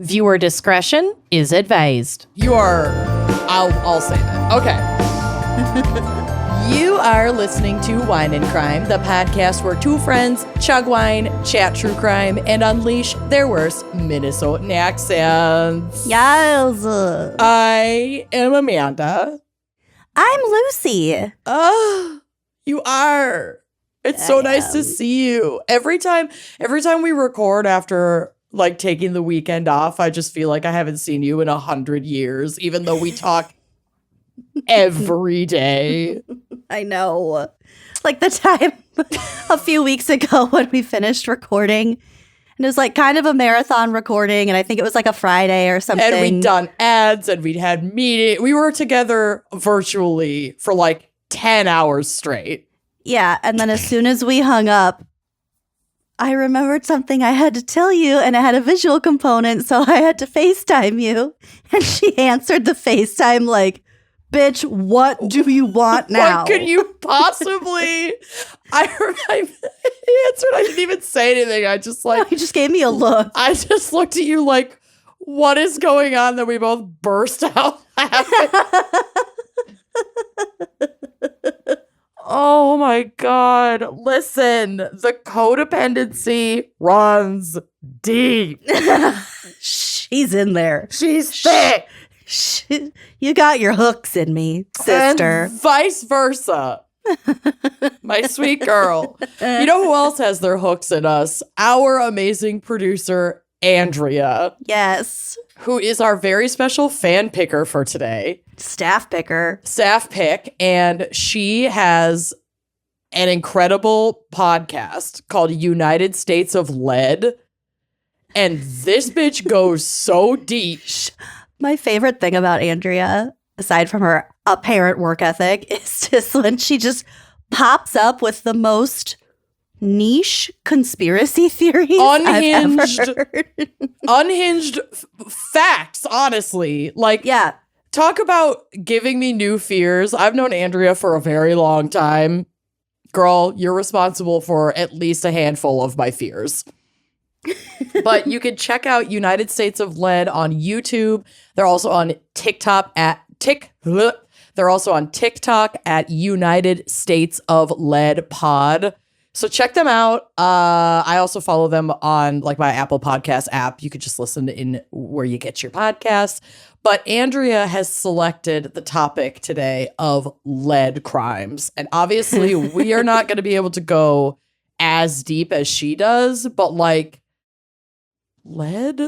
Viewer discretion is advised. You are, I'll say that. Okay. You are listening to Wine and Crime, the podcast where two friends chug wine, chat true crime, and unleash their worst Minnesotan accents. Yes. I am Amanda. I'm Lucy. You are. It's so nice to see you. Every time we record after like taking the weekend off, I just feel like I haven't seen you in 100 years, even though we talk every day. I know. Like the time a few weeks ago when we finished recording, and it was like kind of a marathon recording, and I think it was like a Friday or something. And we'd done ads and we'd had meetings. We were together virtually for like 10 hours straight. Yeah, and then as soon as we hung up, I remembered something I had to tell you, and it had a visual component, so I had to FaceTime you. And she answered the FaceTime like, bitch, what do you want now? What could you possibly? I answered. I didn't even say anything. I just like. No, he just gave me a look. I just looked at you like, what is going on? Then we both burst out laughing. Oh my God. Listen, the codependency runs deep. She's in there. She's thick. You got your hooks in me, sister. And vice versa. My sweet girl. You know who else has their hooks in us? Our amazing producer, Andrea. Yes. Who is our very special fan picker for today. Staff picker. Staff pick. And she has an incredible podcast called United States of Lead. And this bitch goes so deep. My favorite thing about Andrea, aside from her apparent work ethic, is just when she just pops up with the most niche conspiracy theories unhinged, I've ever heard. Unhinged facts, honestly. Like, yeah. Talk about giving me new fears. I've known Andrea for a very long time. Girl, you're responsible for at least a handful of my fears. But you can check out United States of Lead on YouTube. They're also on TikTok at They're also on TikTok at United States of Lead Pod. So check them out. I also follow them on like my Apple Podcast app. You could just listen in where you get your podcasts. But Andrea has selected the topic today of lead crimes. And obviously we are not going to be able to go as deep as she does, but like lead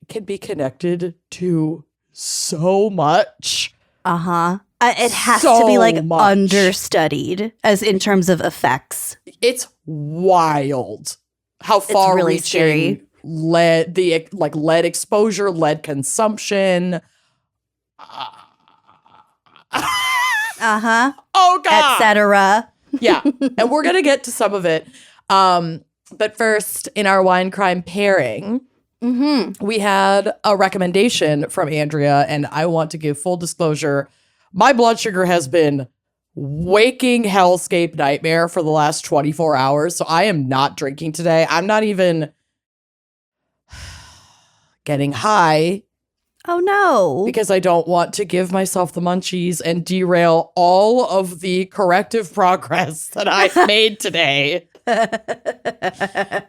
can be connected to so much. Uh-huh. It has So to be like much. understudied as in terms of effects. It's wild how far really reaching scary. lead, the like lead exposure, lead consumption. Uh-huh. Oh God. Etc. Yeah. And we're going to get to some of it. But first, in our wine crime pairing, we had a recommendation from Andrea, and I want to give full disclosure. My blood sugar has been waking hellscape nightmare for the last 24 hours, so I am not drinking today. I'm not even getting high Oh no. because I don't want to give myself the munchies and derail all of the corrective progress that I've made today.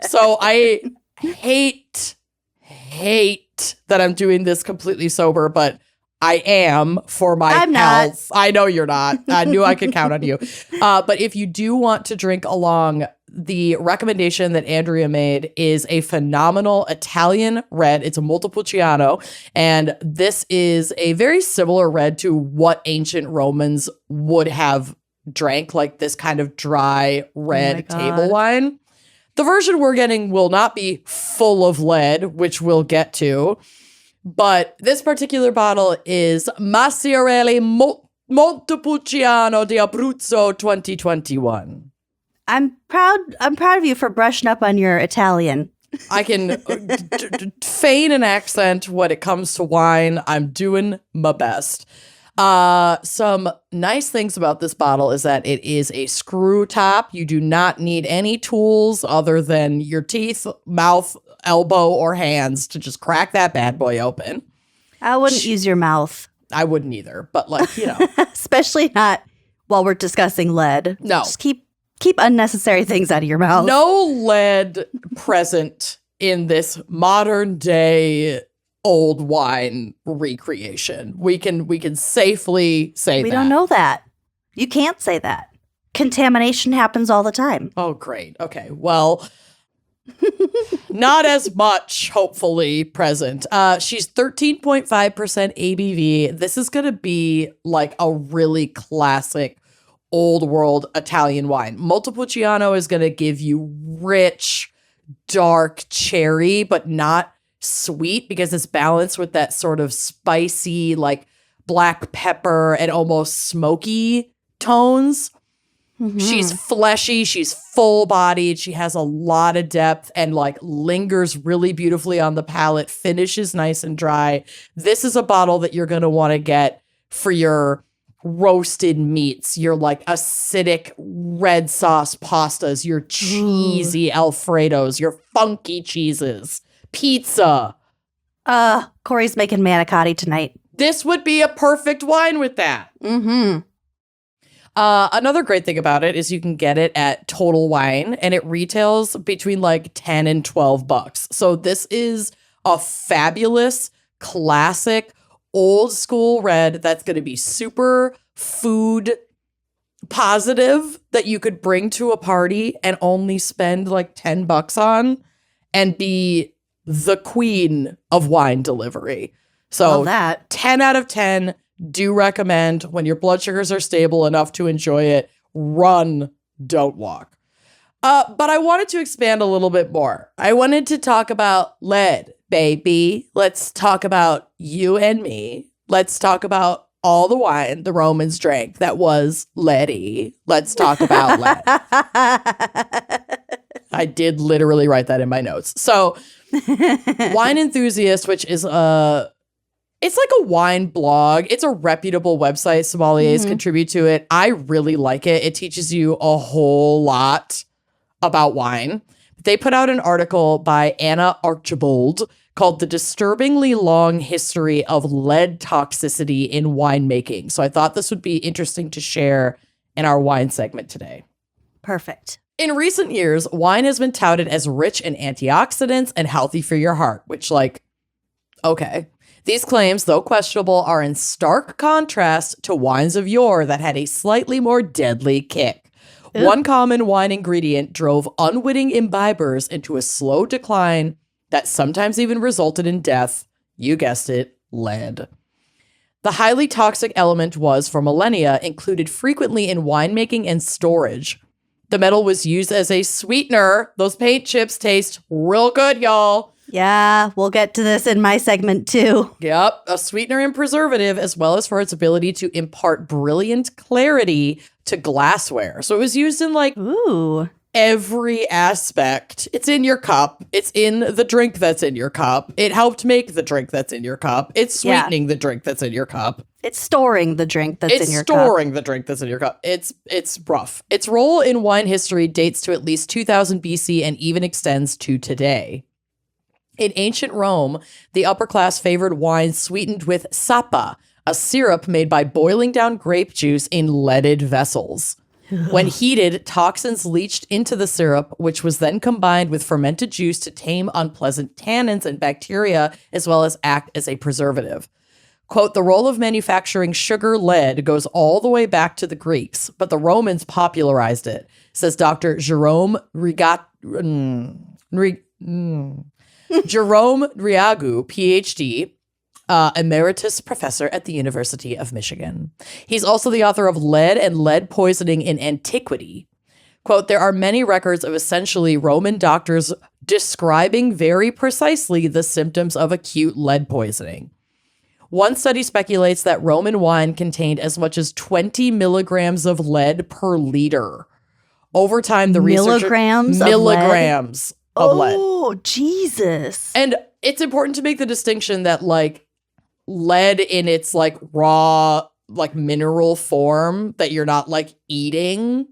So I hate that I'm doing this completely sober, but I am for my I'm health. I know you're not. I knew I could count on you. But if you do want to drink along, the recommendation that Andrea made is a phenomenal Italian red. It's a Montepulciano, and this is a very similar red to what ancient Romans would have drank, like this kind of dry red God. table wine. The version we're getting will not be full of lead, which we'll get to. But this particular bottle is Masciarelli Montepulciano D'Abruzzo 2021. I'm proud of you for brushing up on your Italian. I can feign an accent when it comes to wine. I'm doing my best. Some nice things about this bottle is that it is a screw top. You do not need any tools other than your teeth, mouth, elbow, or hands to just crack that bad boy open. I wouldn't use your mouth. I wouldn't either, but like, you know. Especially not while we're discussing lead. No. Just keep unnecessary things out of your mouth. No lead present in this modern day old wine recreation. We can safely say that. We don't know that. You can't say that. Contamination happens all the time. Oh, great. Okay. Well, not as much, hopefully, present. She's 13.5% ABV. This is going to be like a really classic old world Italian wine. Montepulciano is going to give you rich, dark cherry, but not sweet because it's balanced with that sort of spicy, like black pepper and almost smoky tones. Mm-hmm. She's fleshy. She's full bodied. She has a lot of depth and like lingers really beautifully on the palate, finishes nice and dry. This is a bottle that you're going to want to get for your roasted meats, your like acidic red sauce pastas, your cheesy Alfredos, your funky cheeses, pizza. Corey's making manicotti tonight. This would be a perfect wine with that. Mm-hmm. Another great thing about it is you can get it at Total Wine and it retails between like 10 and 12 bucks. So this is a fabulous, classic, old school red that's going to be super food positive that you could bring to a party and only spend like 10 bucks on and be the queen of wine delivery. So love that. 10 out of 10. Do recommend when your blood sugars are stable enough to enjoy it. Run, don't walk. But I wanted to expand a little bit more. I wanted to talk about lead, baby. Let's talk about you and me. Let's talk about all the wine the Romans drank that was leady. Let's talk about lead. I did literally write that in my notes. So, Wine Enthusiast, which is it's like a wine blog. It's a reputable website. Sommeliers contribute to it. I really like it. It teaches you a whole lot about wine. They put out an article by Anna Archibald called The Disturbingly Long History of Lead Toxicity in Winemaking. So I thought this would be interesting to share in our wine segment today. Perfect. In recent years, wine has been touted as rich in antioxidants and healthy for your heart, which like, okay. These claims, though questionable, are in stark contrast to wines of yore that had a slightly more deadly kick. Ooh. One common wine ingredient drove unwitting imbibers into a slow decline that sometimes even resulted in death. You guessed it, lead. The highly toxic element was, for millennia, included frequently in winemaking and storage. The metal was used as a sweetener. Those paint chips taste real good, y'all. Yeah, we'll get to this in my segment too. Yep, a sweetener and preservative, as well as for its ability to impart brilliant clarity to glassware. So it was used in like every aspect. It's in your cup. It's in the drink that's in your cup. It helped make the drink that's in your cup. It's sweetening the drink that's in your cup. It's storing the drink that's in your cup. It's storing the drink that's in your cup. It's rough. Its role in wine history dates to at least 2000 BC and even extends to today. In ancient Rome, the upper class favored wine sweetened with sapa, a syrup made by boiling down grape juice in leaded vessels. When heated, toxins leached into the syrup, which was then combined with fermented juice to tame unpleasant tannins and bacteria, as well as act as a preservative. Quote, the role of manufacturing sugar lead goes all the way back to the Greeks, but the Romans popularized it, says Dr. Jerome Jerome Riagu, PhD, emeritus professor at the University of Michigan. He's also the author of Lead and Lead Poisoning in Antiquity. Quote, there are many records of essentially Roman doctors describing very precisely the symptoms of acute lead poisoning. One study speculates that Roman wine contained as much as 20 milligrams of lead per liter. Over time, the milligrams of lead. Oh, Jesus. And it's important to make the distinction that like lead in its like raw like mineral form that you're not like eating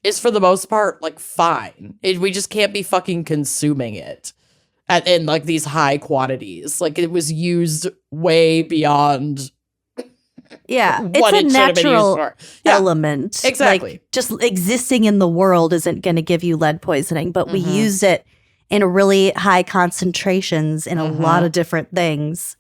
is for the most part like fine. We just can't be fucking consuming it in like these high quantities. Like it was used way beyond Yeah, what it's a it should have been used natural for. Yeah, element. exactly. Like, just existing in the world isn't going to give you lead poisoning, but we Mhm. use it in really high concentrations in a Mhm. lot of different things.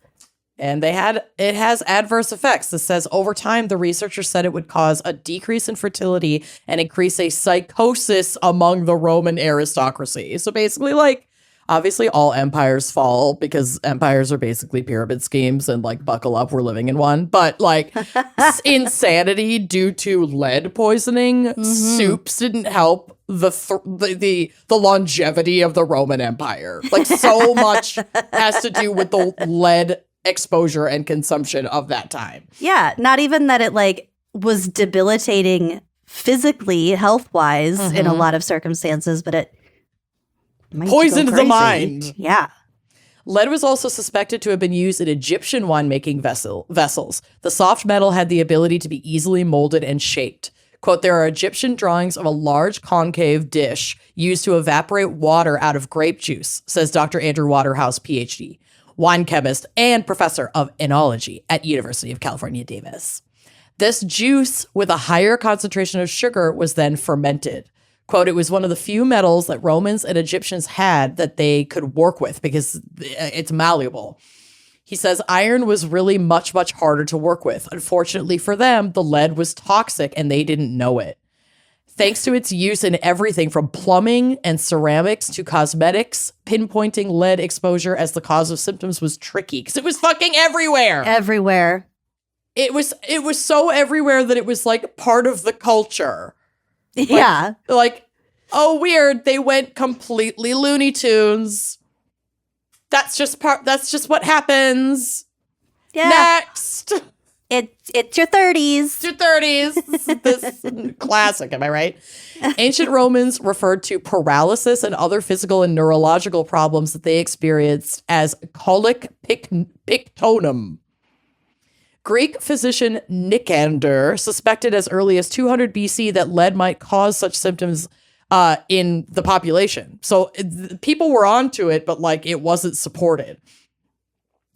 And it has adverse effects. This says over time, the researchers said it would cause a decrease in fertility and increase a psychosis among the Roman aristocracy. So basically, like, obviously all empires fall because empires are basically pyramid schemes and like buckle up, we're living in one. But like insanity due to lead poisoning, soups didn't help the longevity of the Roman Empire. Like so much has to do with the lead exposure and consumption of that time. Yeah, not even that it like was debilitating physically, health-wise in a lot of circumstances, but it made you go Poisoned the crazy. mind. Yeah. Lead was also suspected to have been used in Egyptian winemaking vessels. The soft metal had the ability to be easily molded and shaped. Quote, there are Egyptian drawings of a large concave dish used to evaporate water out of grape juice, says Dr. Andrew Waterhouse, PhD, wine chemist and professor of enology at University of California, Davis. This juice with a higher concentration of sugar was then fermented. Quote, it was one of the few metals that Romans and Egyptians had that they could work with because it's malleable. He says iron was really much, much harder to work with. Unfortunately for them, the lead was toxic and they didn't know it. Thanks to its use in everything from plumbing and ceramics to cosmetics, pinpointing lead exposure as the cause of symptoms was tricky because it was fucking everywhere. Everywhere. It was so everywhere that it was like part of the culture. Yeah. Like, oh, weird. They went completely Looney Tunes. That's just what happens. Yeah. Next. It's your 30s. Your 30s. This classic, am I right? Ancient Romans referred to paralysis and other physical and neurological problems that they experienced as colic pictonum. Greek physician Nicander suspected as early as 200 BC that lead might cause such symptoms in the population. So people were onto it, but like it wasn't supported.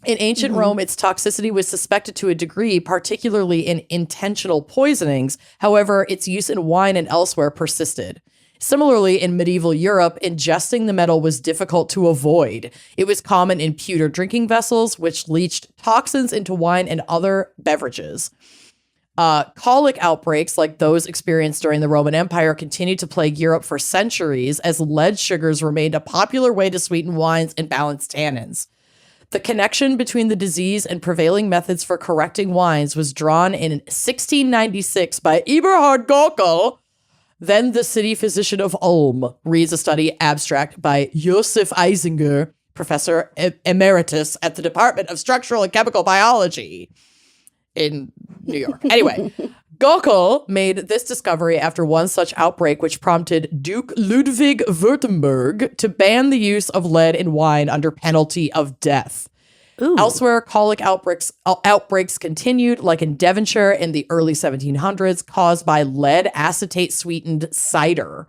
In ancient Rome, its toxicity was suspected to a degree, particularly in intentional poisonings. However, its use in wine and elsewhere persisted. Similarly, in medieval Europe, ingesting the metal was difficult to avoid. It was common in pewter drinking vessels, which leached toxins into wine and other beverages. Colic outbreaks like those experienced during the Roman Empire continued to plague Europe for centuries as lead sugars remained a popular way to sweeten wines and balance tannins. The connection between the disease and prevailing methods for correcting wines was drawn in 1696 by Eberhard Gockel, then the city physician of Ulm, reads a study abstract by Josef Eisinger, professor emeritus at the Department of Structural and Chemical Biology in New York. Anyway, Gockel made this discovery after one such outbreak, which prompted Duke Ludwig Württemberg to ban the use of lead in wine under penalty of death. Ooh. Elsewhere, colic outbreaks continued, like in Devonshire in the early 1700s, caused by lead acetate sweetened cider.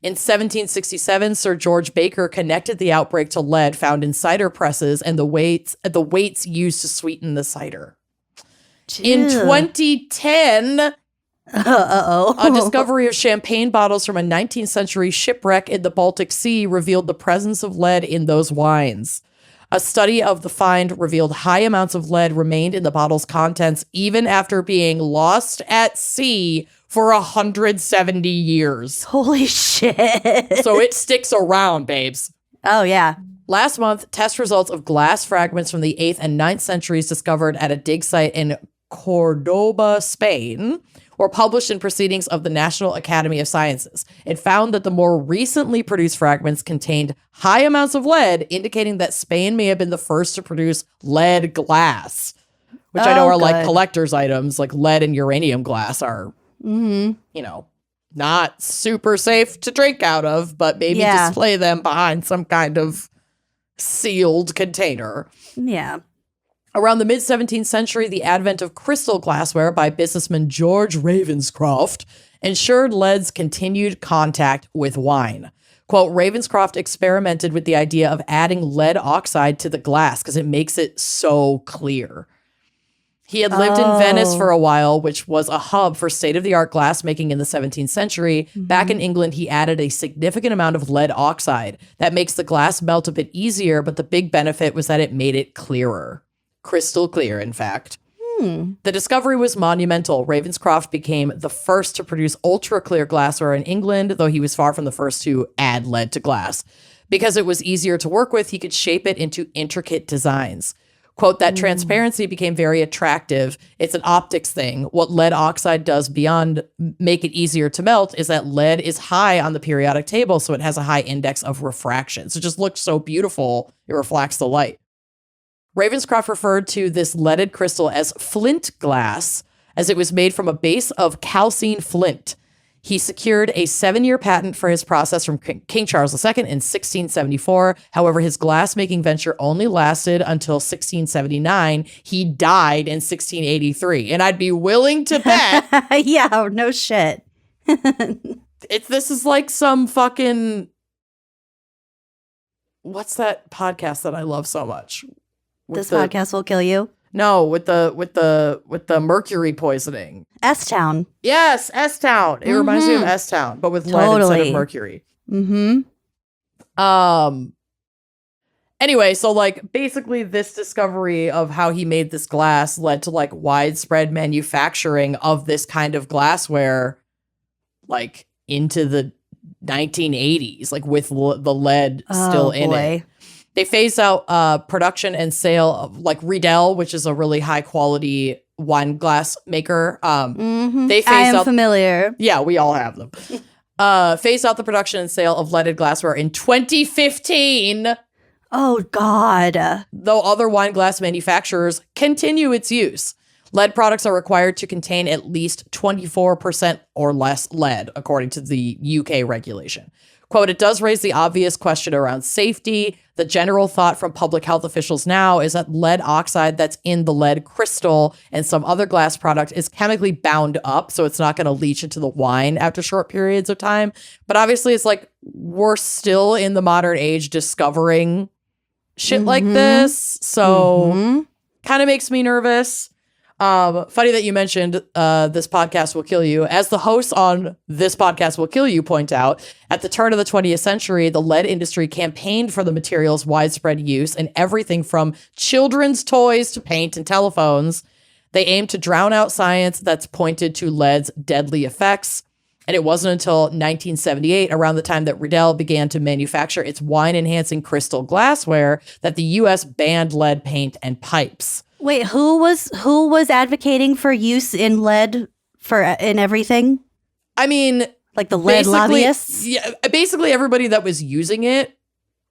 In 1767, Sir George Baker connected the outbreak to lead found in cider presses and the weights used to sweeten the cider. In 2010, a discovery of champagne bottles from a 19th century shipwreck in the Baltic Sea revealed the presence of lead in those wines. A study of the find revealed high amounts of lead remained in the bottle's contents even after being lost at sea for 170 years. Holy shit. So it sticks around, babes. Oh, yeah. Last month, test results of glass fragments from the 8th and 9th centuries discovered at a dig site in Cordoba, Spain, were published in Proceedings of the National Academy of Sciences. It found that the more recently produced fragments contained high amounts of lead, indicating that Spain may have been the first to produce lead glass, which I know are like collector's items, like lead and uranium glass are, not super safe to drink out of, but maybe display them behind some kind of sealed container. Yeah. Around the mid-17th century, the advent of crystal glassware by businessman George Ravenscroft ensured lead's continued contact with wine. Quote, Ravenscroft experimented with the idea of adding lead oxide to the glass because it makes it so clear. He had lived in Venice for a while, which was a hub for state-of-the-art glassmaking in the 17th century. Back in England, he added a significant amount of lead oxide. That makes the glass melt a bit easier, but the big benefit was that it made it clearer. Crystal clear, in fact. The discovery was monumental. Ravenscroft became the first to produce ultra-clear glassware in England, though he was far from the first to add lead to glass. Because it was easier to work with, he could shape it into intricate designs. Quote, that transparency became very attractive. It's an optics thing. What lead oxide does beyond make it easier to melt is that lead is high on the periodic table, so it has a high index of refraction. So it just looks so beautiful, it reflects the light. Ravenscroft referred to this leaded crystal as flint glass, as it was made from a base of calcined flint. He secured a 7-year patent for his process from King Charles II in 1674. However, his glass-making venture only lasted until 1679. He died in 1683. And I'd be willing to bet... Yeah, no shit. This is like some fucking... What's that podcast that I love so much? This podcast will kill you. No, with the mercury poisoning. S-Town. Yes, S-Town. It reminds me of S-Town, but with lead instead of mercury. Anyway, so like basically this discovery of how he made this glass led to like widespread manufacturing of this kind of glassware like into the 1980s, like with the lead still in it. They phased out production and sale of like Riedel, which is a really high quality wine glass maker. They phased I am out, familiar. Yeah, we all have them. Phased out the production and sale of leaded glassware in 2015. Oh, God. Though other wine glass manufacturers continue its use. Lead products are required to contain at least 24% or less lead, according to the UK regulation. Quote, it does raise the obvious question around safety. The general thought from public health officials now is that lead oxide that's in the lead crystal and some other glass product is chemically bound up, so it's not going to leach into the wine after short periods of time. But obviously, it's like we're still in the modern age discovering shit like this, so kind of makes me nervous. Funny that you mentioned This Podcast Will Kill You. As the hosts on This Podcast Will Kill You point out, at the turn of the 20th century, the lead industry campaigned for the material's widespread use in everything from children's toys to paint and telephones. They aimed to drown out science that's pointed to lead's deadly effects. And it wasn't until 1978, around the time that Riedel began to manufacture its wine-enhancing crystal glassware, that the U.S. banned lead paint and pipes. Wait, who was advocating for use in lead in everything? I mean, like the lead lobbyists? Yeah, basically everybody that was using it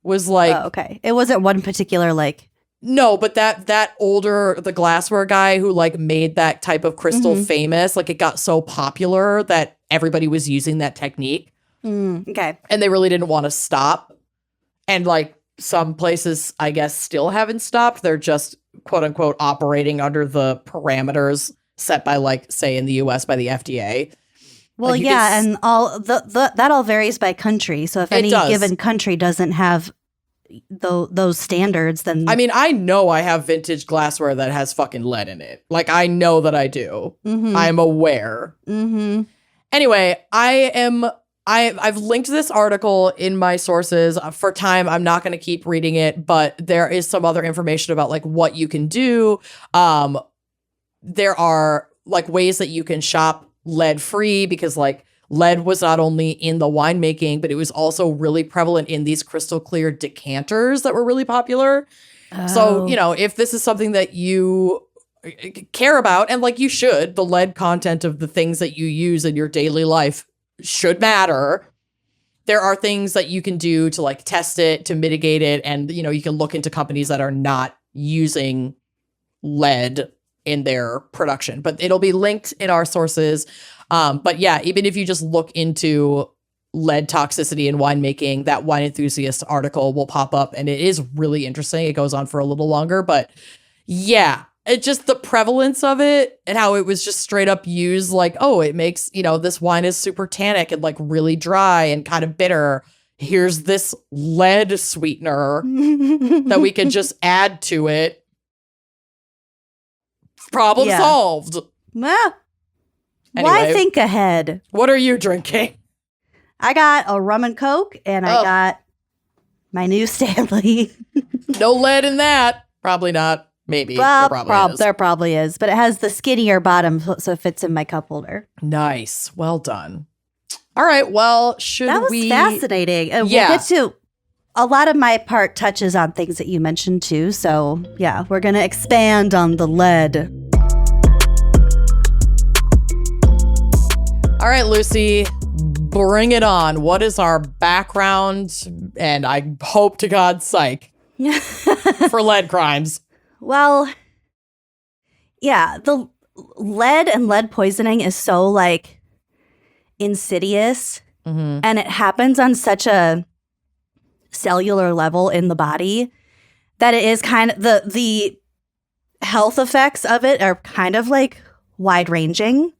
was like, oh, okay. It wasn't one particular like. No, but the glassware guy who like made that type of crystal famous, like it got so popular that everybody was using that technique. Okay. And they really didn't want to stop. And like some places, I guess, still haven't stopped. They're just quote unquote operating under the parameters set by like, say in the US by the FDA. Well, like yeah. And all that all varies by country. So if any given country doesn't have those standards, then I mean, I know I have vintage glassware that has fucking lead in it. Like I know that I do. I'm aware. Anyway, I've linked this article in my sources. For time, I'm not going to keep reading it, but there is some other information about like what you can do. There are like ways that you can shop lead free, because like lead was not only in the winemaking, but it was also really prevalent in these crystal clear decanters that were really popular. So, you know, if this is something that you care about, and like you should, the lead content of the things that you use in your daily life should matter. There are things that you can do to like test it, to mitigate it. And, you know, you can look into companies that are not using lead in their production, but it'll be linked in our sources. But yeah, even if you just look into lead toxicity in winemaking, that Wine Enthusiast article will pop up, and it is really interesting. It goes on for a little longer, but Yeah. It just the prevalence of it and how it was just straight up used like, oh, it makes, this wine is super tannic and like really dry and kind of bitter. Here's this lead sweetener that we can just add to it. Problem solved. Well, Anyway, why think ahead? What are you drinking? I got a rum and coke, and I got my new Stanley. No lead in that. Probably not. Maybe. Well, there probably is, but it has the skinnier bottom, so it fits in my cup holder. Nice. Well done. All right. Well, that was fascinating. And we'll get to a lot of my part touches on things that you mentioned too. So yeah, we're going to expand on the lead. All right, Lucy, bring it on. What is our background? And I hope to God, psych for lead crimes. Well, yeah, the lead and lead poisoning is so like insidious, and it happens on such a cellular level in the body that it is kind of the health effects of it are kind of like wide ranging.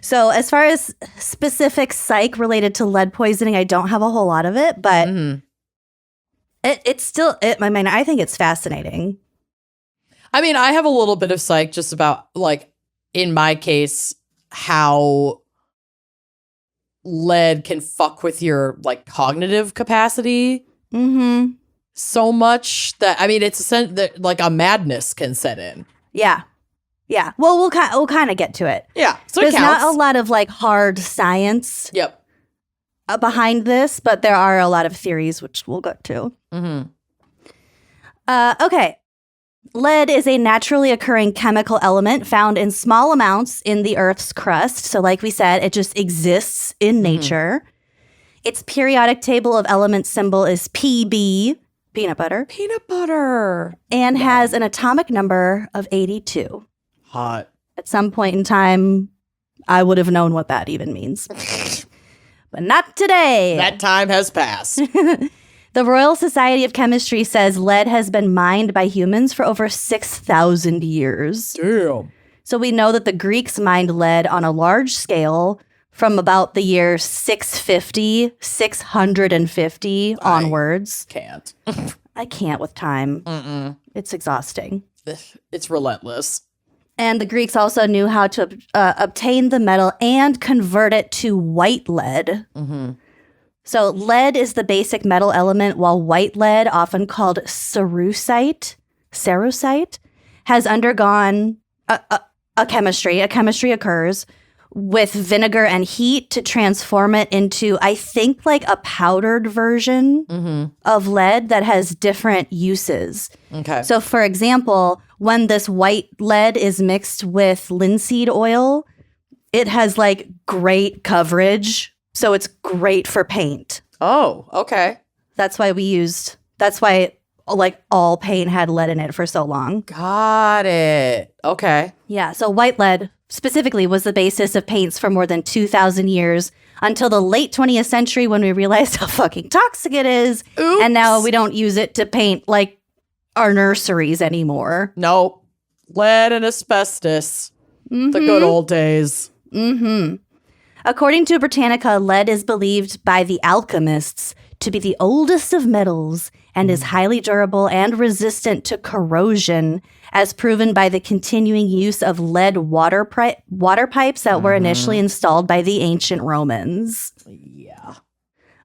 So as far as specific psych related to lead poisoning, I don't have a whole lot of it, but it's still, I think it's fascinating. I mean, I have a little bit of psych just about, like, in my case, how lead can fuck with your, like, cognitive capacity so much that, I mean, it's a sense that, like, a madness can set in. Yeah. Yeah. Well, we'll kind of get to it. Yeah. So there's not a lot of, like, hard science behind this, but there are a lot of theories, which we'll get to. Okay. Lead is a naturally occurring chemical element found in small amounts in the Earth's crust. So like we said, it just exists in nature. Its periodic table of elements symbol is PB, peanut butter. Peanut butter. And has an atomic number of 82. Hot. At some point in time, I would have known what that even means. But not today. That time has passed. The Royal Society of Chemistry says lead has been mined by humans for over 6,000 years. Damn. So we know that the Greeks mined lead on a large scale from about the year 650 onwards. Can't. I can't with time. It's exhausting. It's relentless. And the Greeks also knew how to obtain the metal and convert it to white lead. So lead is the basic metal element, while white lead, often called cerussite, has undergone a chemistry. A chemistry occurs with vinegar and heat to transform it into, I think, like a powdered version of lead that has different uses. Okay. So, for example, when this white lead is mixed with linseed oil, it has like great coverage. So it's great for paint. Oh, okay. That's why like all paint had lead in it for so long. Got it. Okay. Yeah. So white lead specifically was the basis of paints for more than 2,000 years until the late 20th century when we realized how fucking toxic it is. Oops. And now we don't use it to paint like our nurseries anymore. Nope. Lead and asbestos. The good old days. According to Britannica, lead is believed by the alchemists to be the oldest of metals and is highly durable and resistant to corrosion, as proven by the continuing use of lead water pipes that were initially installed by the ancient Romans. Yeah.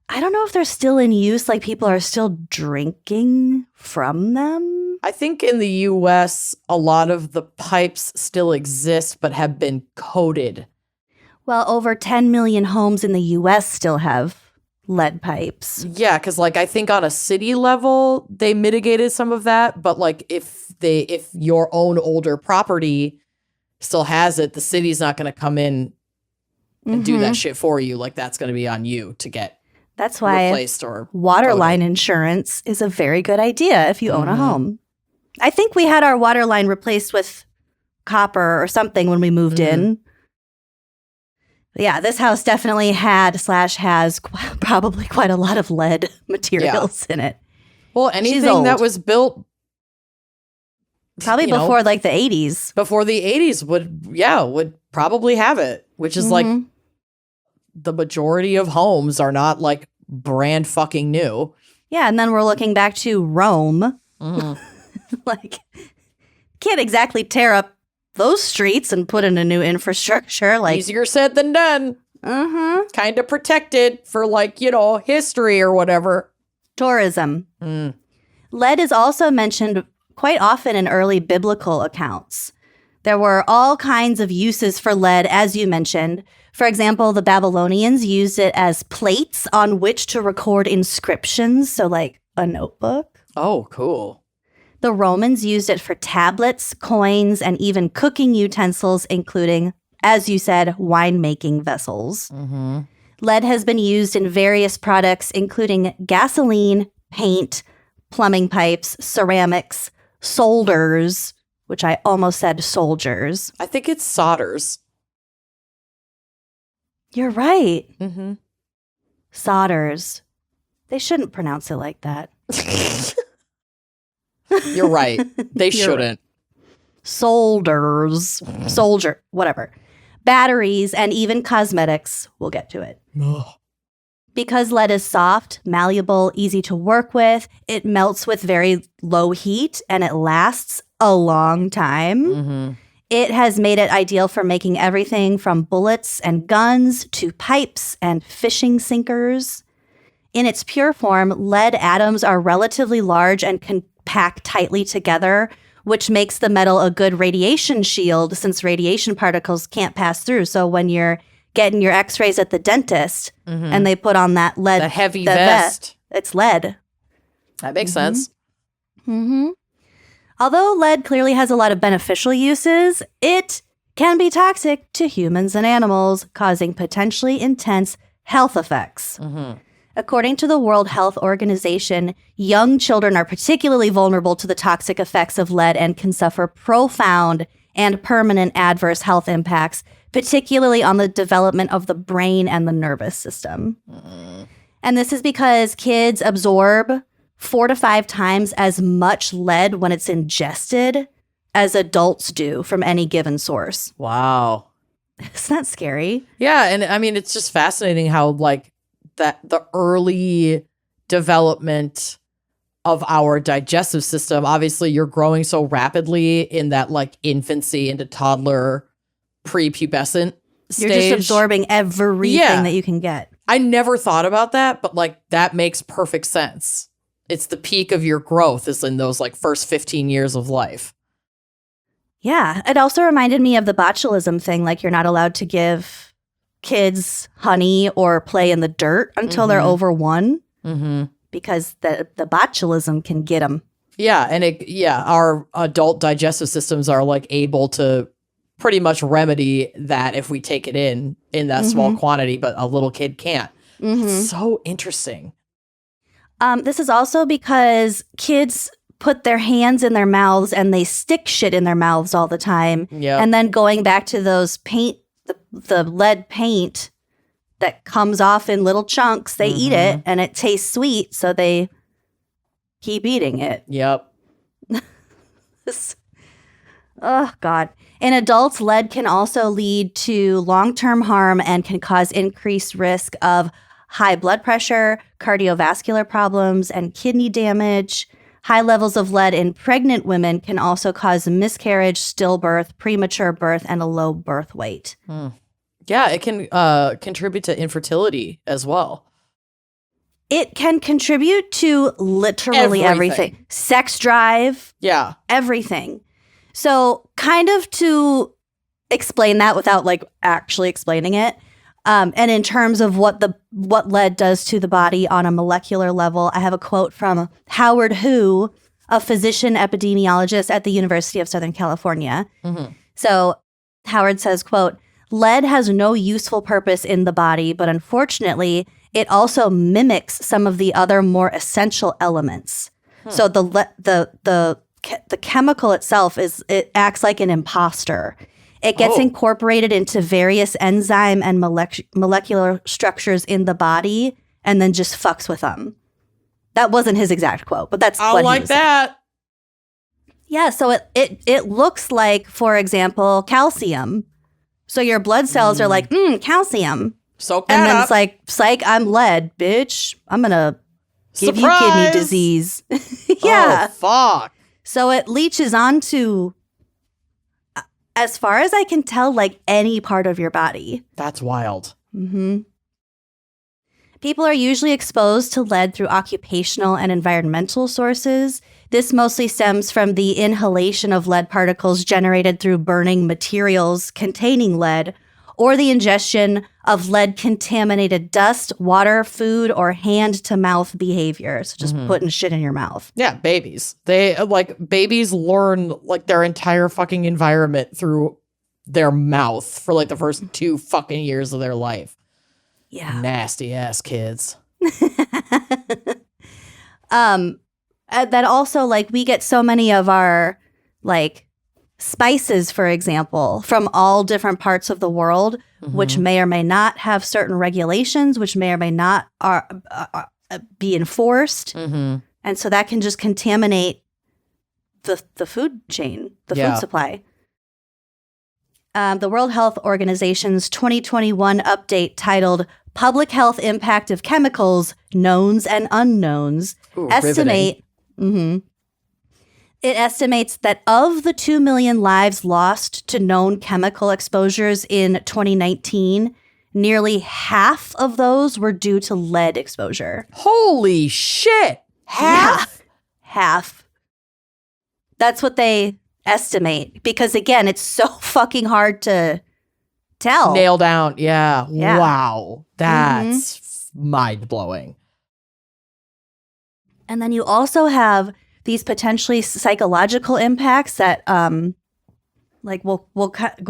I don't know if they're still in use, like people are still drinking from them. I think in the U.S., a lot of the pipes still exist but have been coated. Well, over 10 million homes in the U.S. still have lead pipes. Yeah, because like I think on a city level, they mitigated some of that. But like if your own older property still has it, the city's not going to come in and do that shit for you. Like that's going to be on you to get That's why replaced or waterline insurance is a very good idea if you own a home. I think we had our water line replaced with copper or something when we moved in. Yeah, this house definitely has probably quite a lot of lead materials in it. Well, anything that was built Probably before like the 80s. Before the 80s would probably have it, which is like the majority of homes are not like brand fucking new. Yeah, and then we're looking back to Rome. Like, can't exactly tear up those streets and put in a new infrastructure. Like, easier said than done. Kind of protected for like, history or whatever. Tourism. Lead is also mentioned quite often in early biblical accounts. There were all kinds of uses for lead, as you mentioned. For example, the Babylonians used it as plates on which to record inscriptions, so like a notebook. Oh, cool. The Romans used it for tablets, coins, and even cooking utensils, including, as you said, wine-making vessels. Lead has been used in various products, including gasoline, paint, plumbing pipes, ceramics, solders, which I almost said soldiers. I think it's solders. You're right. Solders. They shouldn't pronounce it like that. You're right. They shouldn't. Solders. Soldier. Whatever. Batteries and even cosmetics. We'll get to it. Because lead is soft, malleable, easy to work with, it melts with very low heat and it lasts a long time. It has made it ideal for making everything from bullets and guns to pipes and fishing sinkers. In its pure form, lead atoms are relatively large and can pack tightly together, which makes the metal a good radiation shield since radiation particles can't pass through. So when you're getting your x-rays at the dentist and they put on that lead, the heavy vest, it's lead. That makes sense. Although lead clearly has a lot of beneficial uses, it can be toxic to humans and animals, causing potentially intense health effects. According to the World Health Organization, young children are particularly vulnerable to the toxic effects of lead and can suffer profound and permanent adverse health impacts, particularly on the development of the brain and the nervous system. And this is because kids absorb 4 to 5 times as much lead when it's ingested as adults do from any given source. Wow. Isn't that scary? Yeah, and I mean, it's just fascinating how like that the early development of our digestive system, obviously you're growing so rapidly in that like infancy into toddler prepubescent stage. You're just absorbing everything that you can get. I never thought about that, but like that makes perfect sense. It's the peak of your growth is in those like first 15 years of life. Yeah. It also reminded me of the botulism thing. Like you're not allowed to give kids honey or play in the dirt until they're over 1 because the botulism can get them. Yeah. And our adult digestive systems are like able to pretty much remedy that if we take it in that small quantity, but a little kid can't. It's so interesting. This is also because kids put their hands in their mouths and they stick shit in their mouths all the time. Yeah. And then going back to those paint, the lead paint that comes off in little chunks, they eat it and it tastes sweet. So they keep eating it. Yep. Oh, God. In adults, lead can also lead to long-term harm and can cause increased risk of high blood pressure, cardiovascular problems, and kidney damage. High levels of lead in pregnant women can also cause miscarriage, stillbirth, premature birth, and a low birth weight. Yeah, it can contribute to infertility as well. It can contribute to literally everything. Sex drive. Yeah. Everything. So kind of to explain that without like actually explaining it, and in terms of what lead does to the body on a molecular level, I have a quote from Howard Hu, a physician epidemiologist at the University of Southern California. So Howard says, quote, "Lead has no useful purpose in the body, but unfortunately, it also mimics some of the other more essential elements." So the chemical itself it acts like an imposter. It gets incorporated into various enzyme and molecular structures in the body and then just fucks with them. That wasn't his exact quote, but that's what he was saying. that. Yeah, so it looks like, for example, calcium. So your blood cells are like, calcium. Soak And that then up. it's like, psych, I'm lead, bitch. I'm going to give you kidney Surprise! disease. Yeah. Oh, fuck. So it leaches onto, as far as I can tell, like any part of your body. That's wild. Mm-hmm. People are usually exposed to lead through occupational and environmental sources. This mostly stems from the inhalation of lead particles generated through burning materials containing lead, or the ingestion of lead-contaminated dust, water, food, or hand-to-mouth behavior. So just putting shit in your mouth. Yeah, babies. Babies learn like their entire fucking environment through their mouth for like the first 2 fucking years of their life. Yeah. Nasty ass kids. That also, like, we get so many of our, like, spices, for example, from all different parts of the world, which may or may not have certain regulations, which may or may not be enforced. And so that can just contaminate the food chain, the food supply. The World Health Organization's 2021 update titled Public Health Impact of Chemicals, Knowns and Unknowns It estimates that of the 2 million lives lost to known chemical exposures in 2019, nearly half of those were due to lead exposure. Holy shit. Half? Yeah, half. That's what they estimate because, again, it's so fucking hard to tell. Nail down. Yeah. Yeah. Wow. That's mind-blowing. And then you also have these potentially psychological impacts that, like, we'll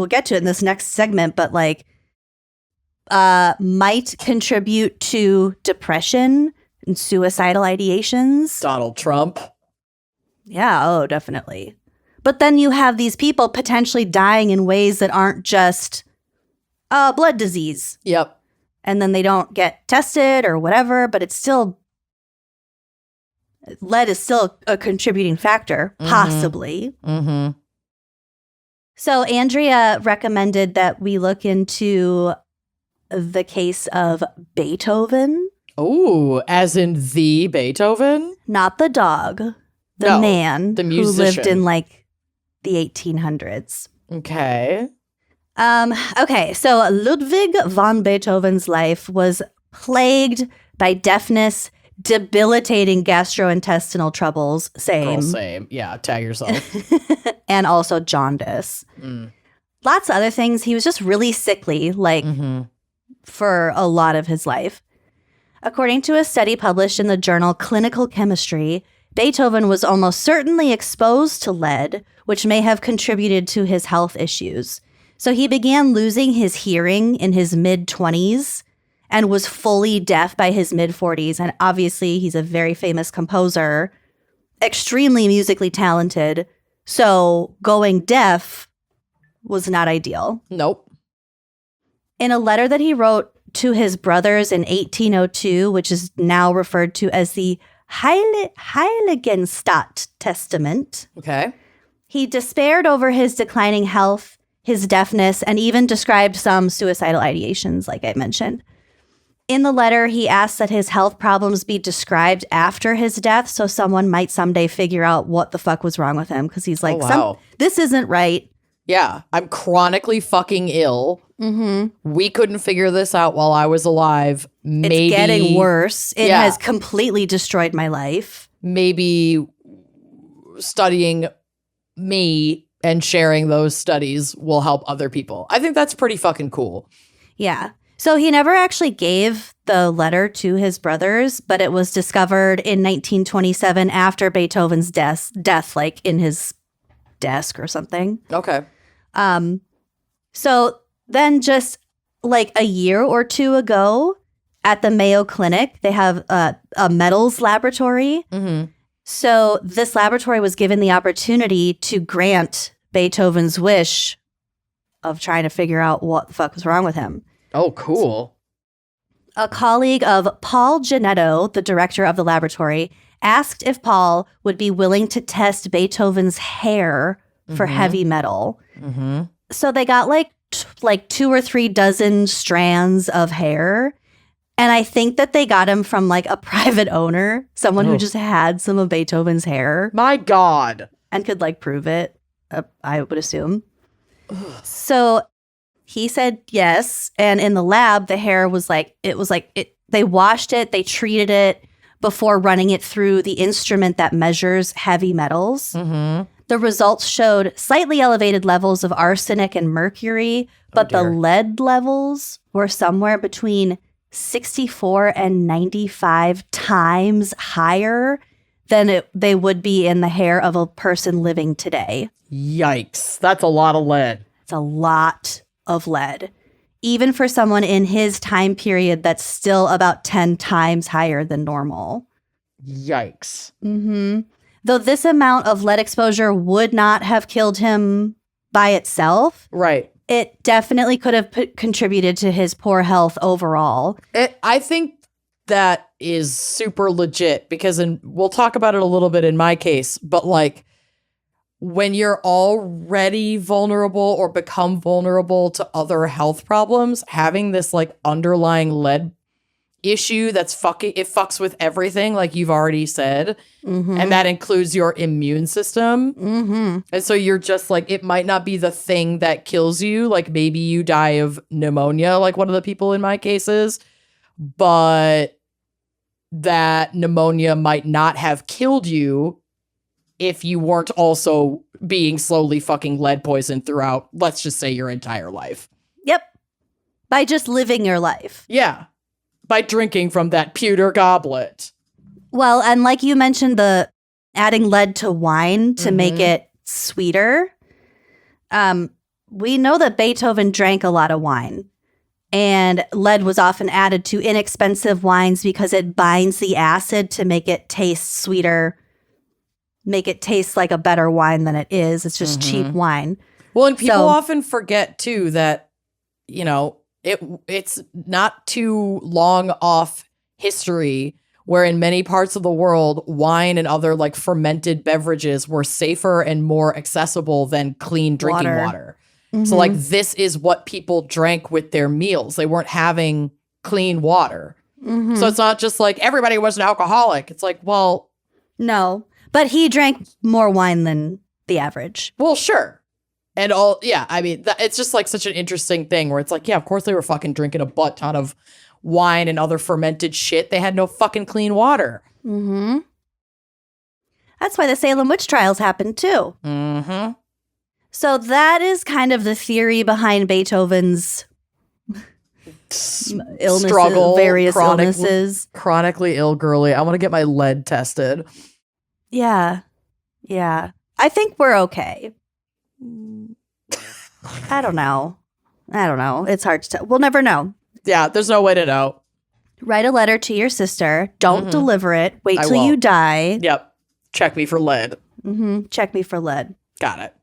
get to it in this next segment, but like, might contribute to depression and suicidal ideations. Donald Trump. Yeah, oh, definitely. But then you have these people potentially dying in ways that aren't just blood disease. Yep. And then they don't get tested or whatever, but it's still, lead is still a contributing factor, possibly. So Andrea recommended that we look into the case of Beethoven. Ooh, as in the Beethoven? Not the dog, the No, man the who musician. lived in like the 1800s. Okay. Okay, so Ludwig von Beethoven's life was plagued by deafness, debilitating gastrointestinal troubles, Girl, same. Yeah, tag yourself. and also jaundice. Lots of other things. He was just really sickly, like, for a lot of his life. According to a study published in the journal Clinical Chemistry, Beethoven was almost certainly exposed to lead, which may have contributed to his health issues. So he began losing his hearing in his mid-20s and was fully deaf by his mid-40s. And obviously, he's a very famous composer, extremely musically talented. So going deaf was not ideal. Nope. In a letter that he wrote to his brothers in 1802, which is now referred to as the Heiligenstadt Testament, Okay. he despaired over his declining health, his deafness, and even described some suicidal ideations, like I mentioned. In the letter, he asked that his health problems be described after his death so someone might someday figure out what the fuck was wrong with him. Because he's like, wow. this isn't right. Yeah, I'm chronically fucking ill. We couldn't figure this out while I was alive. Maybe, It's getting worse. It has completely destroyed my life. Maybe studying me and sharing those studies will help other people. I think that's pretty fucking cool. Yeah. So he never actually gave the letter to his brothers, but it was discovered in 1927 after Beethoven's death, like in his desk or something. Okay. So then just like a year or two ago at the Mayo Clinic, they have a metals laboratory. So this laboratory was given the opportunity to grant Beethoven's wish of trying to figure out what the fuck was wrong with him. Oh, cool. A colleague of Paul Janetto, the director of the laboratory, asked if Paul would be willing to test Beethoven's hair for heavy metal. So they got like 2 or 3 dozen strands of hair. And I think that they got him from like a private owner, someone who just had some of Beethoven's hair. My God. And could like prove it, I would assume. So he said yes. And in the lab, the hair was like, they washed it, they treated it before running it through the instrument that measures heavy metals. The results showed slightly elevated levels of arsenic and mercury, but the lead levels were somewhere between 64 and 95 times higher than they would be in the hair of a person living today. Yikes. That's a lot of lead. It's a lot of lead. Even for someone in his time period, that's still about 10 times higher than normal. Yikes. Though this amount of lead exposure would not have killed him by itself. Right. It definitely could have contributed to his poor health overall. I think that is super legit because we'll talk about it a little bit in my case, but like when you're already vulnerable or become vulnerable to other health problems, having this like underlying lead issue it fucks with everything, like you've already said. And that includes your immune system. And so you're just like, it might not be the thing that kills you. Like maybe you die of pneumonia, like one of the people in my cases, but that pneumonia might not have killed you if you weren't also being slowly fucking lead poisoned throughout, let's just say, your entire life. Yep. By just living your life. Yeah. By drinking from that pewter goblet. Well, and like you mentioned, the adding lead to wine to make it sweeter. We know that Beethoven drank a lot of wine. And lead was often added to inexpensive wines because it binds the acid to make it taste sweeter, make it taste like a better wine than it is. It's just cheap wine. Well, and people often forget, too, that, you know, it's not too long off history where in many parts of the world, wine and other like fermented beverages were safer and more accessible than clean drinking water. So like this is what people drank with their meals. They weren't having clean water. So it's not just like everybody was an alcoholic. It's like, well, no, but he drank more wine than the average. Well, sure. And I mean, it's just like such an interesting thing where it's like, yeah, of course they were fucking drinking a butt ton of wine and other fermented shit. They had no fucking clean water. That's why the Salem witch trials happened too. So that is kind of the theory behind Beethoven's illnesses, struggle, various illnesses. Chronically ill girly. I want to get my lead tested. Yeah. I think we're okay. I don't know. It's hard to tell. We'll never know. Yeah, there's no way to know. Write a letter to your sister. Don't deliver it. Wait till you die. Yep. Check me for lead. Check me for lead. Got it.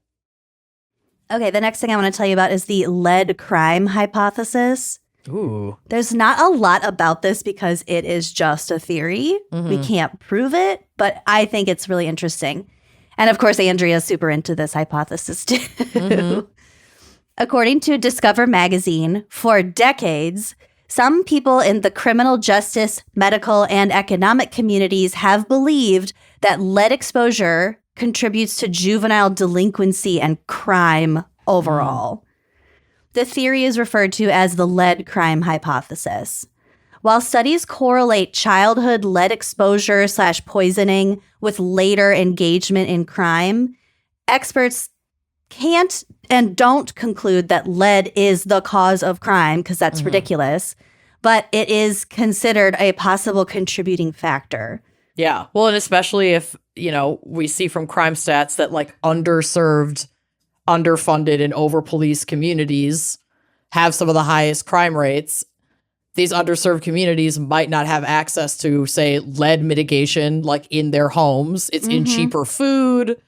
Okay, the next thing I want to tell you about is the lead crime hypothesis. Ooh. There's not a lot about this because it is just a theory. We can't prove it, but I think it's really interesting. And of course, Andrea's super into this hypothesis too. According to Discover magazine, for decades, some people in the criminal justice, medical, and economic communities have believed that lead exposure contributes to juvenile delinquency and crime overall. The theory is referred to as the lead crime hypothesis. While studies correlate childhood lead exposure / poisoning with later engagement in crime, experts can't and don't conclude that lead is the cause of crime, because that's ridiculous, but it is considered a possible contributing factor. Yeah. Well, and especially if, you know, we see from crime stats that like underserved, underfunded, and over-policed communities have some of the highest crime rates. These underserved communities might not have access to, say, lead mitigation like in their homes. It's in cheaper food.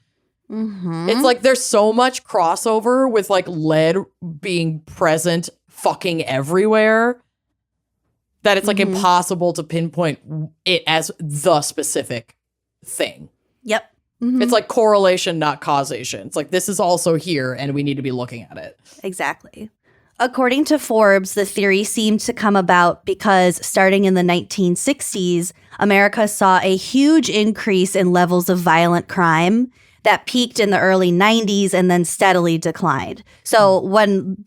It's like there's so much crossover with like lead being present fucking everywhere that it's like impossible to pinpoint it as the specific thing. Yep. Mm-hmm. It's like correlation, not causation. It's like this is also here and we need to be looking at it. Exactly. According to Forbes, the theory seemed to come about because starting in the 1960s, America saw a huge increase in levels of violent crime that peaked in the early 90s and then steadily declined. So when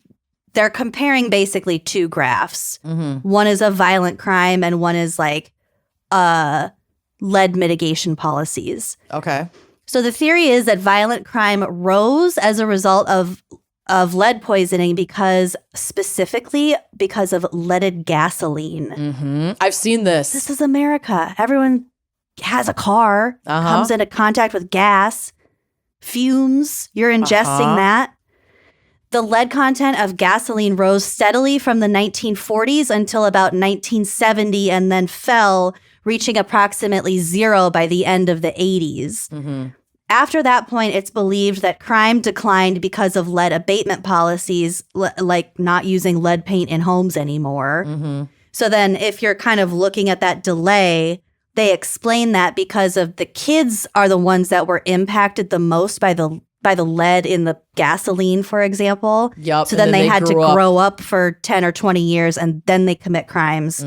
they're comparing basically two graphs, one is of violent crime and one is like lead mitigation policies. Okay. So the theory is that violent crime rose as a result of lead poisoning specifically because of leaded gasoline. I've seen this. This is America. Everyone has a car, comes into contact with gas, fumes, you're ingesting that. The lead content of gasoline rose steadily from the 1940s until about 1970 and then fell, reaching approximately zero by the end of the 80s. After that point, it's believed that crime declined because of lead abatement policies, like not using lead paint in homes anymore. So then if you're kind of looking at that delay, they explain that because of the kids are the ones that were impacted the most by the lead in the gasoline, for example. Yep. So then they had to grow up for 10 or 20 years and then they commit crimes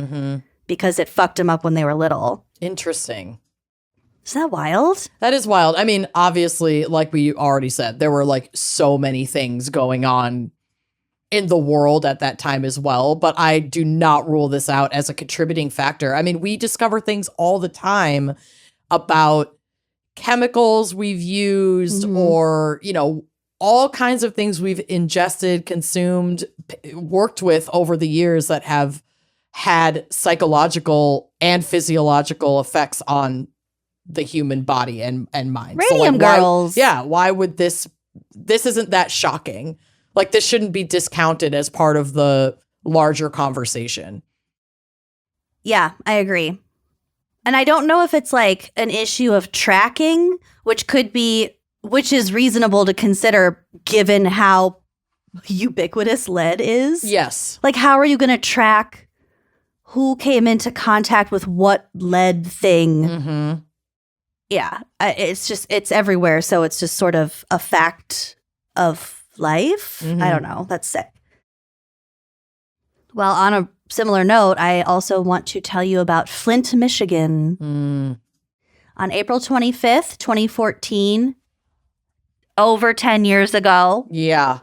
because it fucked them up when they were little. Interesting. Isn't that wild? That is wild. I mean, obviously, like we already said, there were like so many things going on in the world at that time as well, but I do not rule this out as a contributing factor. I mean, we discover things all the time about chemicals we've used or, you know, all kinds of things we've ingested, consumed, worked with over the years that have had psychological and physiological effects on the human body and mind. Radium girls. Why would this isn't that shocking? Like this shouldn't be discounted as part of the larger conversation. Yeah, I agree. And I don't know if it's like an issue of tracking, which is reasonable to consider given how ubiquitous lead is. Yes. Like, how are you going to track who came into contact with what lead thing? Yeah, it's everywhere. So it's just sort of a fact of life. I don't know. That's sick. Well, on a similar note, I also want to tell you about Flint, Michigan. On April 25th, 2014, over 10 years ago. Yeah.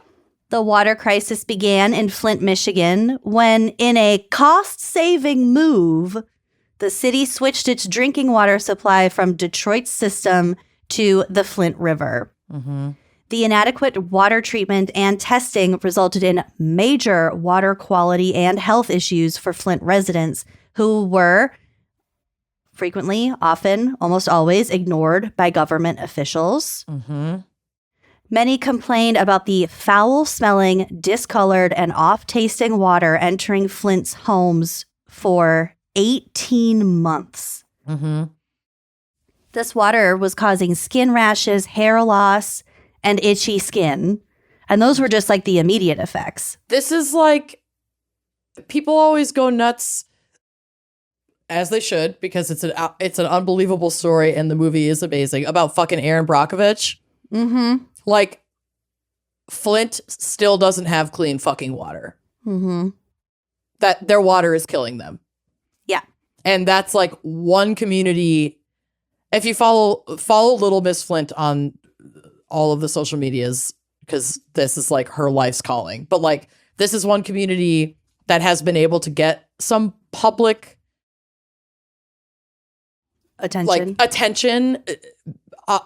The water crisis began in Flint, Michigan, when in a cost-saving move, the city switched its drinking water supply from Detroit's system to the Flint River. The inadequate water treatment and testing resulted in major water quality and health issues for Flint residents who were frequently, often, almost always ignored by government officials. Many complained about the foul-smelling, discolored, and off-tasting water entering Flint's homes for 18 months. This water was causing skin rashes, hair loss, and itchy skin. And those were just like the immediate effects. This is like, people always go nuts, as they should, because it's an unbelievable story and the movie is amazing, about fucking Aaron Brockovich. Like, Flint still doesn't have clean fucking water. That their water is killing them. Yeah. And that's like one community. If you follow Little Miss Flint on all of the social medias, because this is like her life's calling, but like this is one community that has been able to get some public attention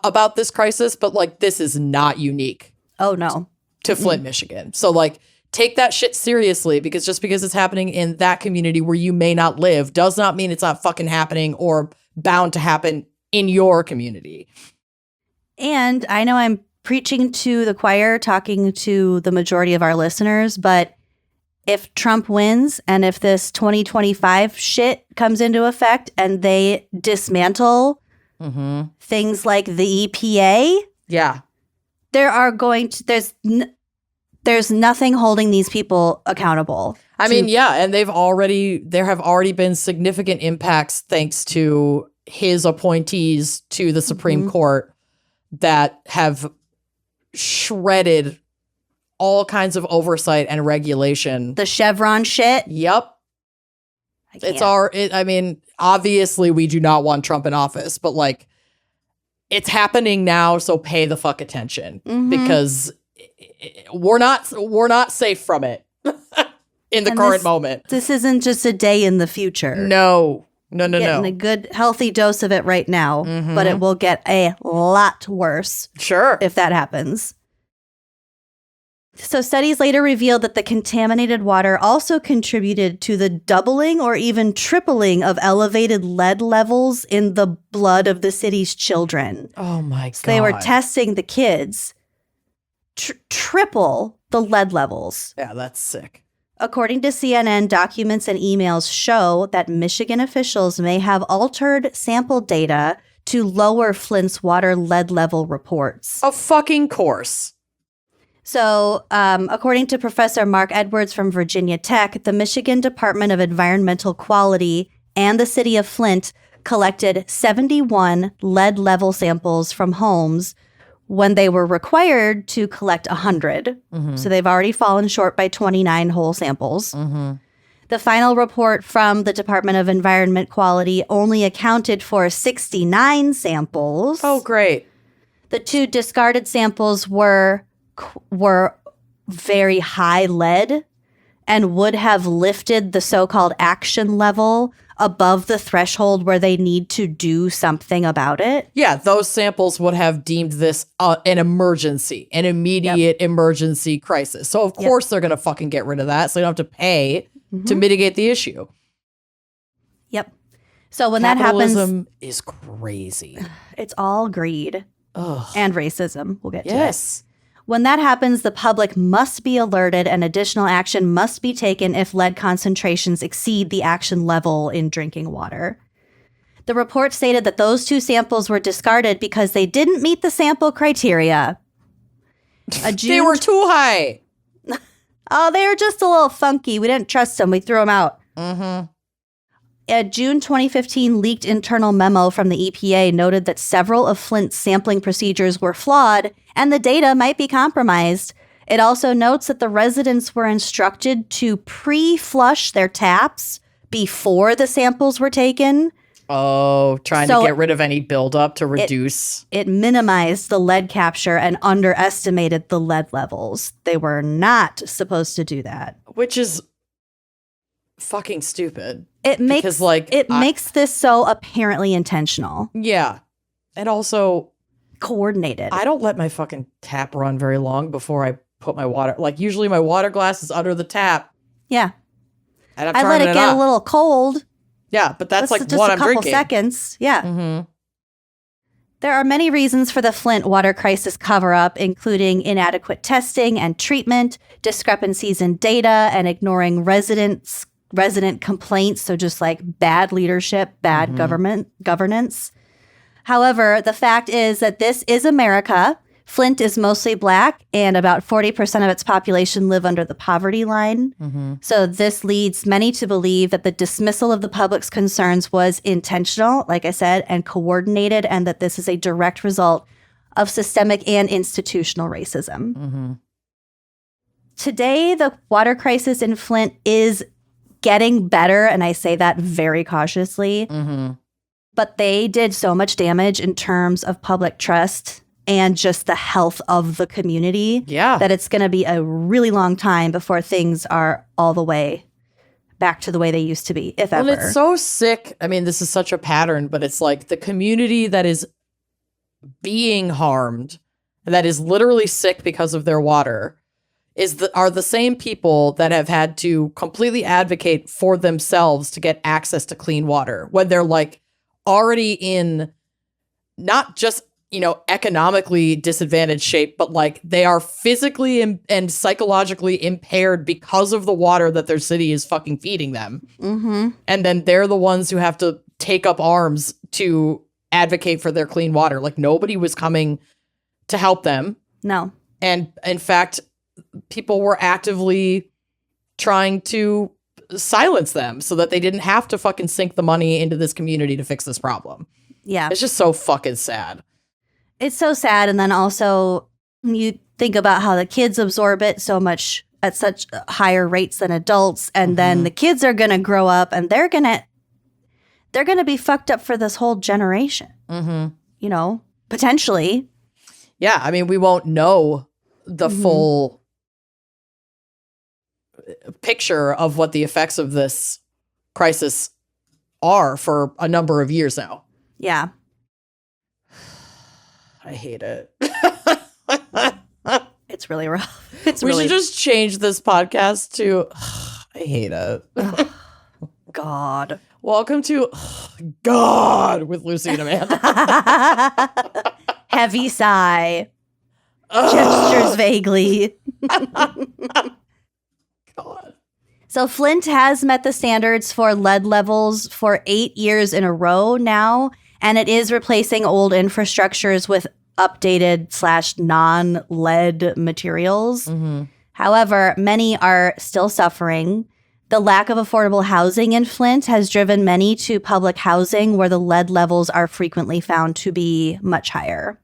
about this crisis, but like this is not unique. Oh no. To Flint, Michigan. So like take that shit seriously, because just because it's happening in that community where you may not live does not mean it's not fucking happening or bound to happen in your community. And I know I'm preaching to the choir, talking to the majority of our listeners, but if Trump wins and if this 2025 shit comes into effect and they dismantle things like the EPA, there's nothing holding these people accountable. I mean, yeah, and there have already been significant impacts thanks to his appointees to the Supreme Court that have shredded all kinds of oversight and regulation. The Chevron shit. Yep. I mean, obviously we do not want Trump in office, but like it's happening now, so pay the fuck attention because we're not safe from it in the current moment. This isn't just a day in the future. No. Getting a good healthy dose of it right now, but it will get a lot worse. Sure. If that happens. So studies later revealed that the contaminated water also contributed to the doubling or even tripling of elevated lead levels in the blood of the city's children. Oh my God. So they were testing the kids. Triple the lead levels. Yeah, that's sick. According to CNN, documents and emails show that Michigan officials may have altered sample data to lower Flint's water lead level reports. Of fucking course. So, according to Professor Mark Edwards from Virginia Tech, the Michigan Department of Environmental Quality and the city of Flint collected 71 lead level samples from homes when they were required to collect 100. So they've already fallen short by 29 whole samples. The final report from the Department of Environment Quality only accounted for 69 samples. Oh, great. The 2 discarded samples were very high lead and would have lifted the so-called action level above the threshold where they need to do something about it. Yeah, those samples would have deemed this an emergency, an immediate emergency crisis. So of course they're going to fucking get rid of that so you don't have to pay to mitigate the issue. Yep. So when that happens, capitalism is crazy. it's all greed and racism. We'll get to it. Yes. When that happens, the public must be alerted and additional action must be taken if lead concentrations exceed the action level in drinking water. The report stated that those 2 samples were discarded because they didn't meet the sample criteria. They were too high. Oh, they were just a little funky. We didn't trust them. We threw them out. A June 2015 leaked internal memo from the EPA noted that several of Flint's sampling procedures were flawed and the data might be compromised. It also notes that the residents were instructed to pre-flush their taps before the samples were taken. Oh, trying to get rid of any buildup to reduce. It minimized the lead capture and underestimated the lead levels. They were not supposed to do that. Which is fucking stupid. It makes makes this so apparently intentional. Yeah. And also coordinated. I don't let my fucking tap run very long before I put my water. Like usually my water glass is under the tap. Yeah. And I'm I let it get a little cold. Yeah, but that's like just what a I'm couple drinking. Seconds. Yeah. There are many reasons for the Flint water crisis cover-up, including inadequate testing and treatment, discrepancies in data, and ignoring resident complaints. So just like bad leadership, bad governance. However, the fact is that this is America. Flint is mostly Black, and about 40% of its population live under the poverty line. So this leads many to believe that the dismissal of the public's concerns was intentional, like I said, and coordinated, and that this is a direct result of systemic and institutional racism. Today, the water crisis in Flint is getting better, and I say that very cautiously. But they did so much damage in terms of public trust and just the health of the community that it's going to be a really long time before things are all the way back to the way they used to be, if ever. Well, it's so sick. I mean, this is such a pattern, but it's like the community that is being harmed, that is literally sick because of their water, are the same people that have had to completely advocate for themselves to get access to clean water when they're like already in not just economically disadvantaged shape, but like they are physically and psychologically impaired because of the water that their city is fucking feeding them. And then they're the ones who have to take up arms to advocate for their clean water. Like nobody was coming to help them. No. And in fact, people were actively trying to silence them so that they didn't have to fucking sink the money into this community to fix this problem. Yeah. It's just so fucking sad. It's so sad. And then also you think about how the kids absorb it so much at such higher rates than adults. And then the kids are going to grow up and they're going to be fucked up for this whole generation, you know, potentially. Yeah. I mean, we won't know the full picture of what the effects of this crisis are for a number of years now. Yeah. I hate it. It's really rough. We should just change this podcast to I hate it. God. Welcome to God with Lucy and Amanda. Heavy sigh. Gestures vaguely. God. So Flint has met the standards for lead levels for 8 years in a row now, and it is replacing old infrastructures with updated / non-lead materials. However, many are still suffering. The lack of affordable housing in Flint has driven many to public housing where the lead levels are frequently found to be much higher.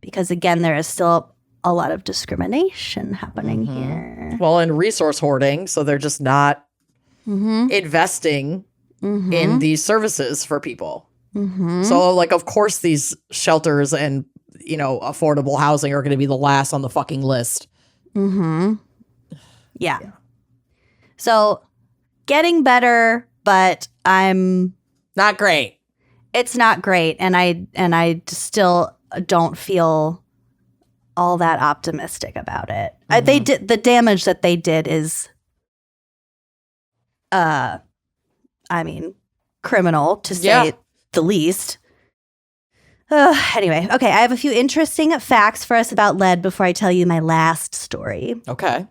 Because again, there is still a lot of discrimination happening here. Well, and resource hoarding, so they're just not investing in these services for people. So, like, of course, these shelters and, you know, affordable housing are going to be the last on the fucking list. Yeah. So, getting better, but not great. It's not great, and I still don't feel all that optimistic about it. They did the damage that they did is, I mean, criminal to say the least. Anyway, okay, I have a few interesting facts for us about lead before I tell you my last story. Okay.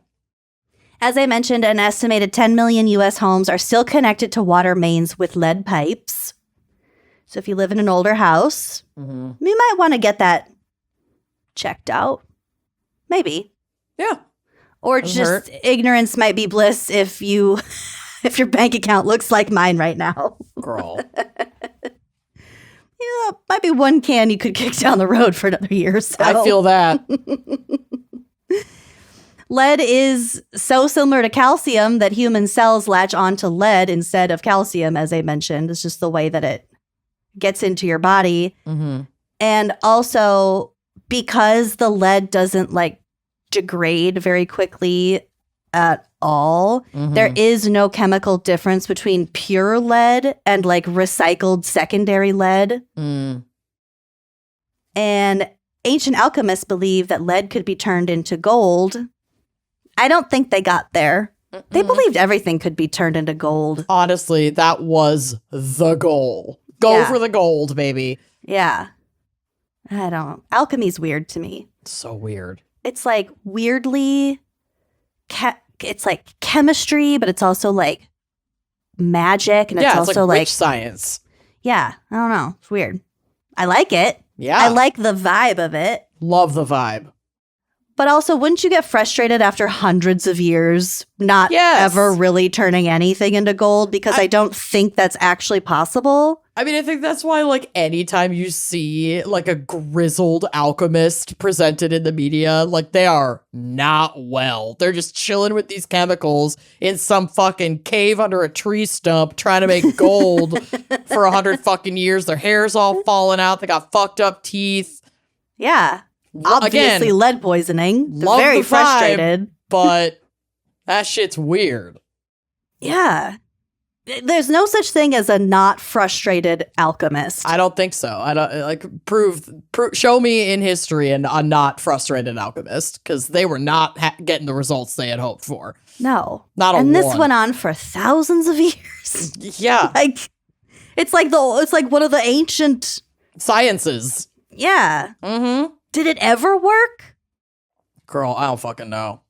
As I mentioned, an estimated 10 million U.S. homes are still connected to water mains with lead pipes. So if you live in an older house, you might want to get that checked out. Maybe. Yeah. Or just ignorance might be bliss if you if your bank account looks like mine right now. Girl. Yeah, might be one can you could kick down the road for another year or so. I feel that. Lead is so similar to calcium that human cells latch onto lead instead of calcium, as I mentioned. It's just the way that it gets into your body. And also, because the lead doesn't like degrade very quickly at all, there is no chemical difference between pure lead and like recycled secondary lead. And ancient alchemists believed that lead could be turned into gold. I don't think they got there. They believed everything could be turned into gold. Honestly, that was the goal. Go for the gold, baby. Yeah. I don't. Alchemy's weird to me. So weird. It's like weirdly, it's like chemistry, but it's also like magic. And it's also like like witch science. Yeah. I don't know. It's weird. I like it. Yeah. I like the vibe of it. Love the vibe. But also, wouldn't you get frustrated after hundreds of years not ever really turning anything into gold? Because I don't think that's actually possible. I mean, I think that's why, like, anytime you see, like, a grizzled alchemist presented in the media, like, they are not well. They're just chilling with these chemicals in some fucking cave under a tree stump trying to make gold for 100 fucking years. Their hair's all falling out. They got fucked up teeth. Yeah. Obviously, again, lead poisoning. They're love very the vibe, frustrated. But that shit's weird. Yeah. There's no such thing as a not frustrated alchemist. I don't think so. I don't like show me in history a not frustrated alchemist, because they were not getting the results they had hoped for. No, not and this one. went on for thousands of years. Yeah, like it's like one of the ancient sciences. Yeah. Did it ever work? Girl, I don't fucking know.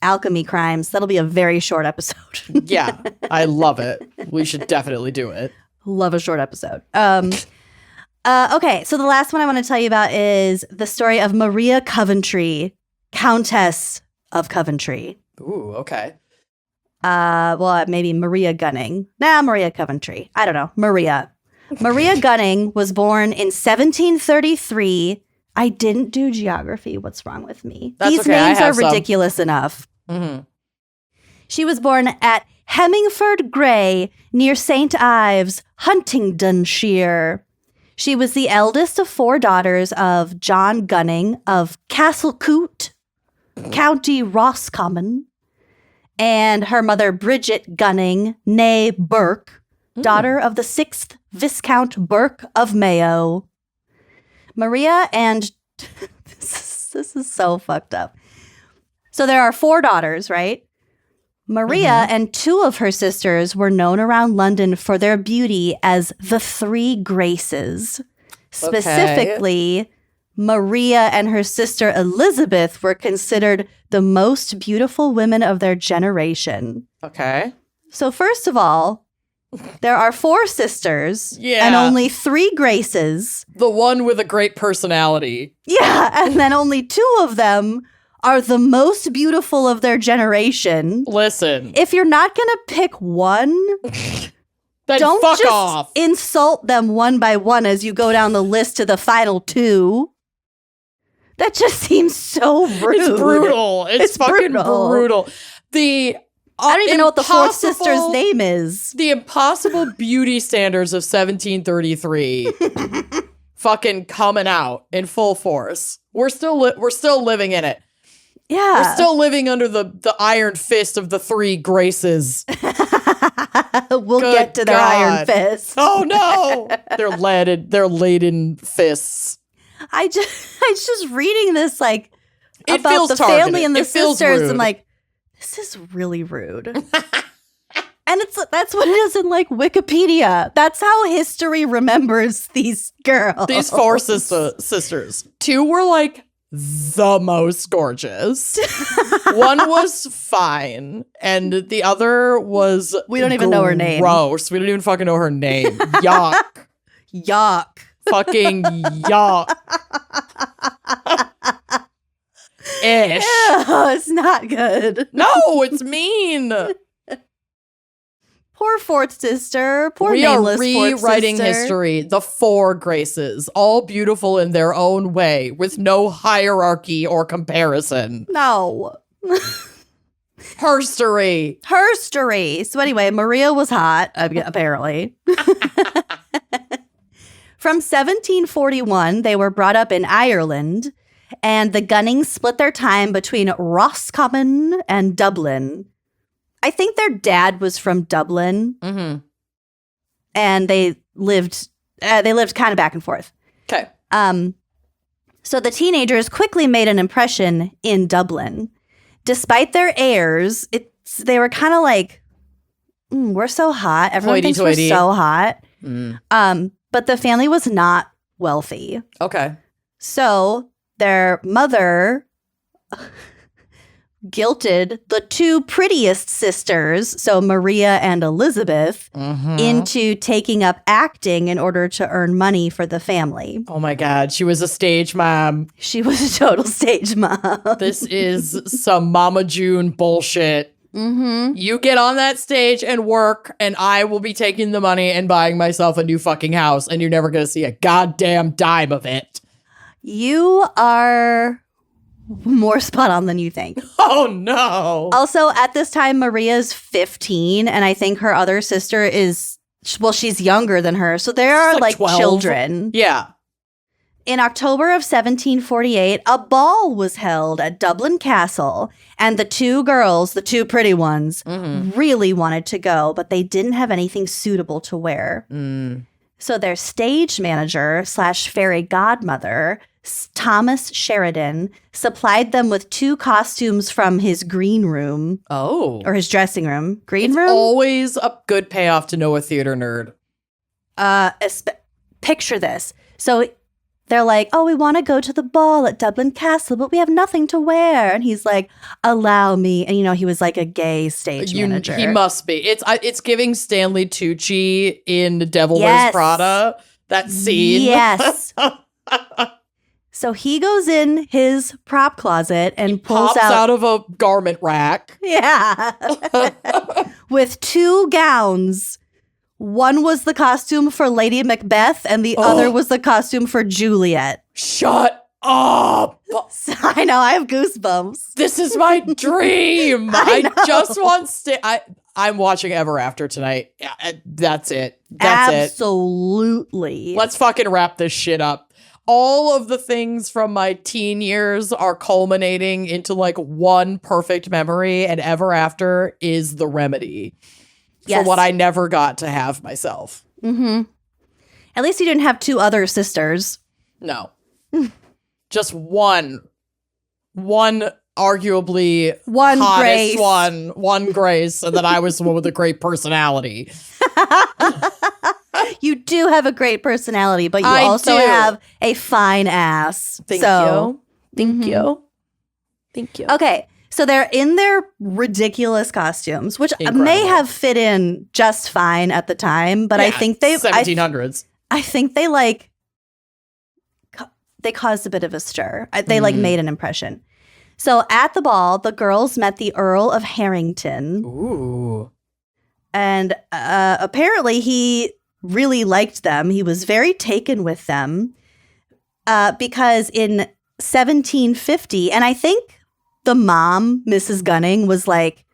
Alchemy crimes. That'll be a very short episode. Yeah, I love it. We should definitely do it. Love a short episode. Okay, so the last one I want to tell you about is the story of Maria Coventry, Countess of Coventry. Ooh, okay. maybe Maria Gunning. Maria Coventry. I don't know. Maria Gunning was born in 1733. I didn't do geography. What's wrong with me? That's These okay. names are ridiculous enough. Mm-hmm. She was born at Hemmingford Gray, near St. Ives, Huntingdonshire. She was the eldest of 4 daughters of John Gunning of Castlecote, County Roscommon, and her mother Bridget Gunning, née Burke, daughter of the 6th Viscount Burke of Mayo. Maria and... this is so fucked up. So there are 4 daughters, right? Maria and 2 of her sisters were known around London for their beauty as the 3 Graces. Specifically, Maria and her sister Elizabeth were considered the most beautiful women of their generation. Okay. So first of all, there are 4 sisters and only 3 Graces. The one with a great personality. Yeah, and then only 2 of them are the most beautiful of their generation. Listen. If you're not going to pick one, then don't fuck just off. insult them one by one as you go down the list to the final 2. That just seems so rude. It's brutal. It's fucking brutal. I don't even know what the 4th sister's name is. The impossible beauty standards of 1733 fucking coming out in full force. We're still living in it. Yeah. We're still living under the iron fist of the 3 Graces. We'll get to their iron fist. Oh no. They're laden fists. I just reading this like It about feels the targeted. family and the It feels sisters. rude. I'm like, this is really rude. And that's what it is in like Wikipedia. That's how history remembers these girls. These 4 sisters. 2 were like the most gorgeous. One was fine, and the other was We don't even know her name. Gross. We don't even fucking know her name. Yuck. Yuck. Fucking yuck. Ish. Ew, it's not good. No, it's mean. Poor 4th sister. Poor We are nameless 4th rewriting sister. history. The 4 Graces, all beautiful in their own way, with no hierarchy or comparison. No. Herstory. Herstory. So anyway, Maria was hot, apparently. From 1741, they were brought up in Ireland, and the Gunnings split their time between Roscommon and Dublin. I think their dad was from Dublin, and they lived kind of back and forth. Okay. So the teenagers quickly made an impression in Dublin. Despite their airs, they were kind of like, we're so hot. Everyone thinks we're so hot. But the family was not wealthy. Okay. So their mother guilted the 2 prettiest sisters, so Maria and Elizabeth, into taking up acting in order to earn money for the family. Oh my God. She was a stage mom. She was a total stage mom. This is some Mama June bullshit. You get on that stage and work, and I will be taking the money and buying myself a new fucking house, and you're never going to see a goddamn dime of it. You are more spot on than you think. Oh no. Also, at this time, Maria's 15, and I think her other sister is, well, she's younger than her. So there are like 12. children. Yeah. In October of 1748, a ball was held at Dublin Castle, and the 2 girls, the 2 pretty ones, really wanted to go, but they didn't have anything suitable to wear. So their stage manager / fairy godmother, Thomas Sheridan, supplied them with 2 costumes from his green room. Oh. Or his dressing room. Green It's room? always a good payoff to know a theater nerd. Picture this. So they're like, oh, we want to go to the ball at Dublin Castle, but we have nothing to wear. And he's like, allow me. And, he was like a gay stage manager. He must be. It's giving Stanley Tucci in Devil Wears Prada. That scene. Yes. So he goes in his prop closet and pulls Pops out of a garment rack. Yeah. with 2 gowns. One was the costume for Lady Macbeth, and the other was the costume for Juliet. Shut up! I know, I have goosebumps. This is my dream. I I just want I'm watching Ever After tonight. Yeah, that's it. That's it. Absolutely. Let's fucking wrap this shit up. All of the things from my teen years are culminating into like one perfect memory, and Ever After is the remedy for what I never got to have myself. Mm-hmm. At least you didn't have 2 other sisters. No. Just one arguably hottest Grace. one Grace, and then I was the one with a great personality. You do have a great personality, but you I also do. have a fine ass. Thank you. Thank you. Okay, so they're in their ridiculous costumes, which Incredible. may have fit in just fine at the time, but I think they 1700s. I think they like they caused a bit of a stir. They like made an impression. So at the ball, the girls met the Earl of Harrington. Ooh. And apparently he really liked them. He was very taken with them because in 1750, and I think the mom, Mrs. Gunning, was like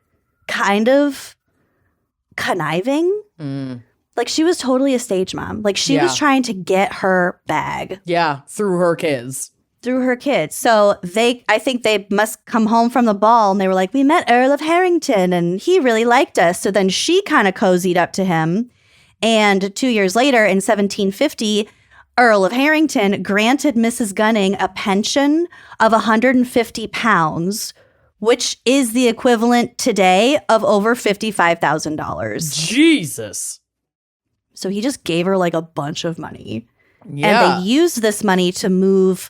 kind of conniving. Like she was totally a stage mom. Like she was trying to get her bag. Yeah, through her kids. So I think they must come home from the ball and they were like, we met Earl of Harrington and he really liked us. So then she kind of cozied up to him. And 2 years later in 1750, Earl of Harrington granted Mrs. Gunning a pension of £150, which is the equivalent today of over $55,000. Jesus. So he just gave her like a bunch of money. Yeah. And they used this money to move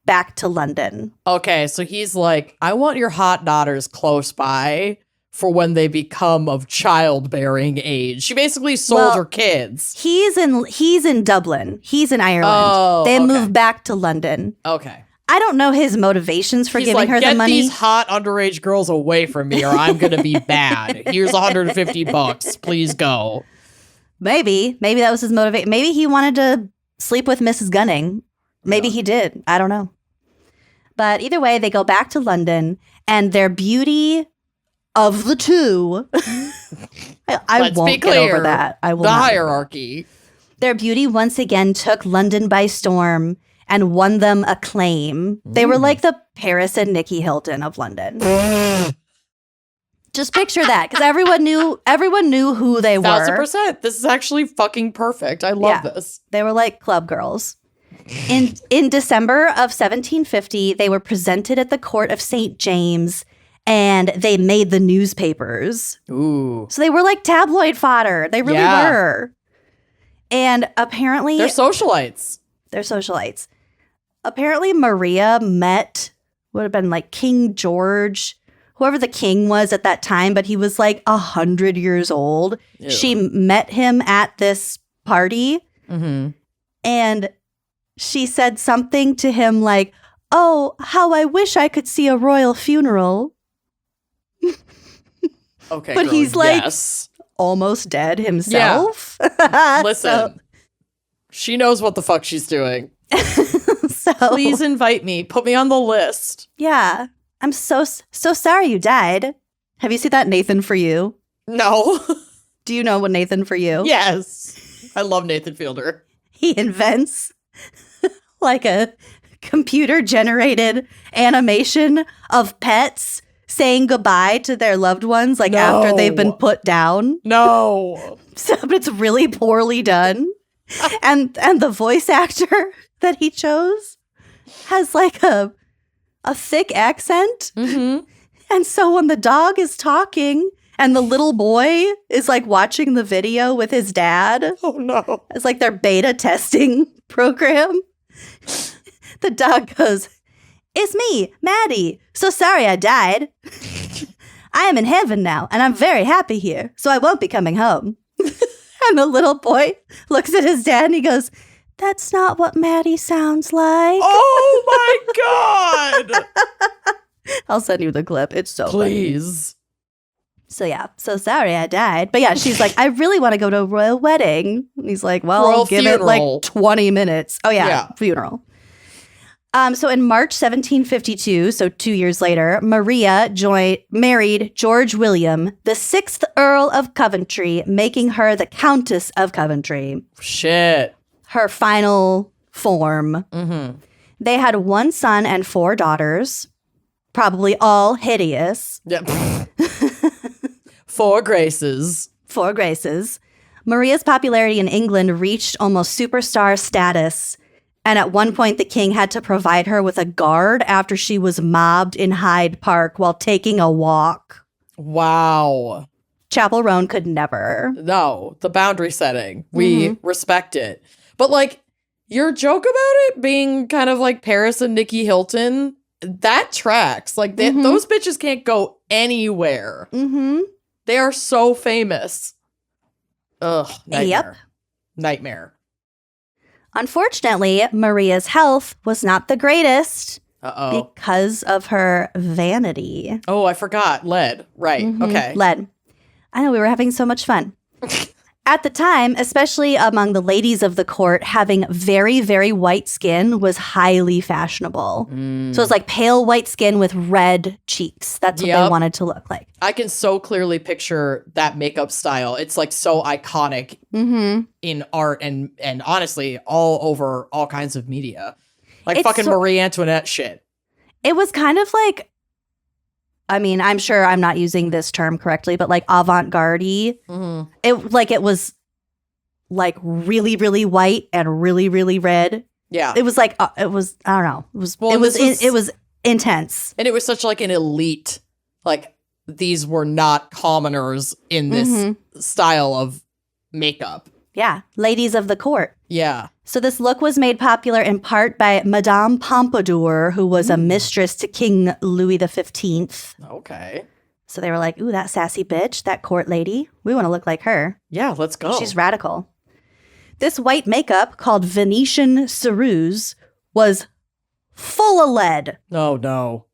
back to London. Okay, so he's like, I want your hot daughters close by for when they become of childbearing age. She basically sold her kids. He's in Dublin. He's in Ireland. Oh, they okay. moved back to London. Okay. I don't know his motivations for He's giving like, her the get money. these hot underage girls away from me or I'm going to be bad. Here's $150. Please go. Maybe that was his motivation. Maybe he wanted to sleep with Mrs. Gunning. Maybe he did. I don't know. But either way, they go back to London and their beauty of the two. I Let's won't be get clear. over that. I will The not. hierarchy. Their beauty once again took London by storm and won them acclaim. They were like the Paris and Nikki Hilton of London. Just picture that, because everyone knew who they were. 1000%. This is actually fucking perfect. I love this. They were like club girls. In December of 1750, they were presented at the court of St. James, and they made the newspapers. Ooh. So they were like tabloid fodder. They really Yeah. were. And apparently They're socialites. they're socialites. Apparently Maria met, would have been like King George, whoever the king was at that time, but he was like 100 years old. Ew. She met him at this party. Mm-hmm. And she said something to him like, oh, how I wish I could see a royal funeral. Okay, But girl, he's like- yes. Almost dead himself. Listen, she knows what the fuck she's doing. So, Please invite me. Put me on the list. yeah. I'm so sorry you died. Have you seen that Nathan For You? No. Do you know what Nathan For You? Yes. I love Nathan Fielder. He invents like a computer-generated animation of pets saying goodbye to their loved ones like after they've been put down. No. So, but it's really poorly done. and the voice actor that he chose has like a thick accent. Mm-hmm. And so when the dog is talking and the little boy is like watching the video with his dad, Oh, no. it's like their beta testing program. The dog goes, "It's me, Maddie. So sorry I died. I am in heaven now, and I'm very happy here, so I won't be coming home." And the little boy looks at his dad and he goes, "That's not what Maddie sounds like." Oh, my God. I'll send you the clip. It's so funny. Please. So yeah, so sorry I died. But yeah, she's like, I really want to go to a royal wedding. And he's like, well, Royal give funeral. it like 20 minutes. Oh yeah, funeral. So in March 1752, so 2 years later, Maria married George William, the 6th Earl of Coventry, making her the Countess of Coventry. Shit. Her final form. Mm-hmm. They had 1 son and 4 daughters, probably all hideous. Yep. 4 graces. 4 graces. Maria's popularity in England reached almost superstar status. And at one point, the king had to provide her with a guard after she was mobbed in Hyde Park while taking a walk. Wow. Chapel Roan could never. No, the boundary setting. We respect it. But like, your joke about it being kind of like Paris and Nikki Hilton, that tracks. Like, those bitches can't go anywhere. Mm-hmm. They are so famous. Ugh, nightmare. Yep. Nightmare. Unfortunately, Maria's health was not the greatest Uh-oh. because of her vanity. Oh, I forgot. Lead. Right. Okay. Lead. I know, we were having so much fun. At the time, especially among the ladies of the court, having very, very white skin was highly fashionable. So it's like pale white skin with red cheeks. That's what they wanted to look like. I can so clearly picture that makeup style. It's like so iconic in art and honestly all over all kinds of media. Like It's fucking Marie Antoinette shit. It was kind of like, I mean, I'm sure I'm not using this term correctly, but like avant-garde-y. It was like really, really white and really, really red. Yeah. It was like, I don't know. It was intense. And it was such like an elite, like these were not commoners in this style of makeup. Yeah. Ladies of the court. Yeah. So this look was made popular in part by Madame Pompadour, who was a mistress to King Louis XV. Okay. So they were like, ooh, that sassy bitch, that court lady. We want to look like her. Yeah, let's go. She's radical. This white makeup, called Venetian ceruse, was full of lead. Oh, no.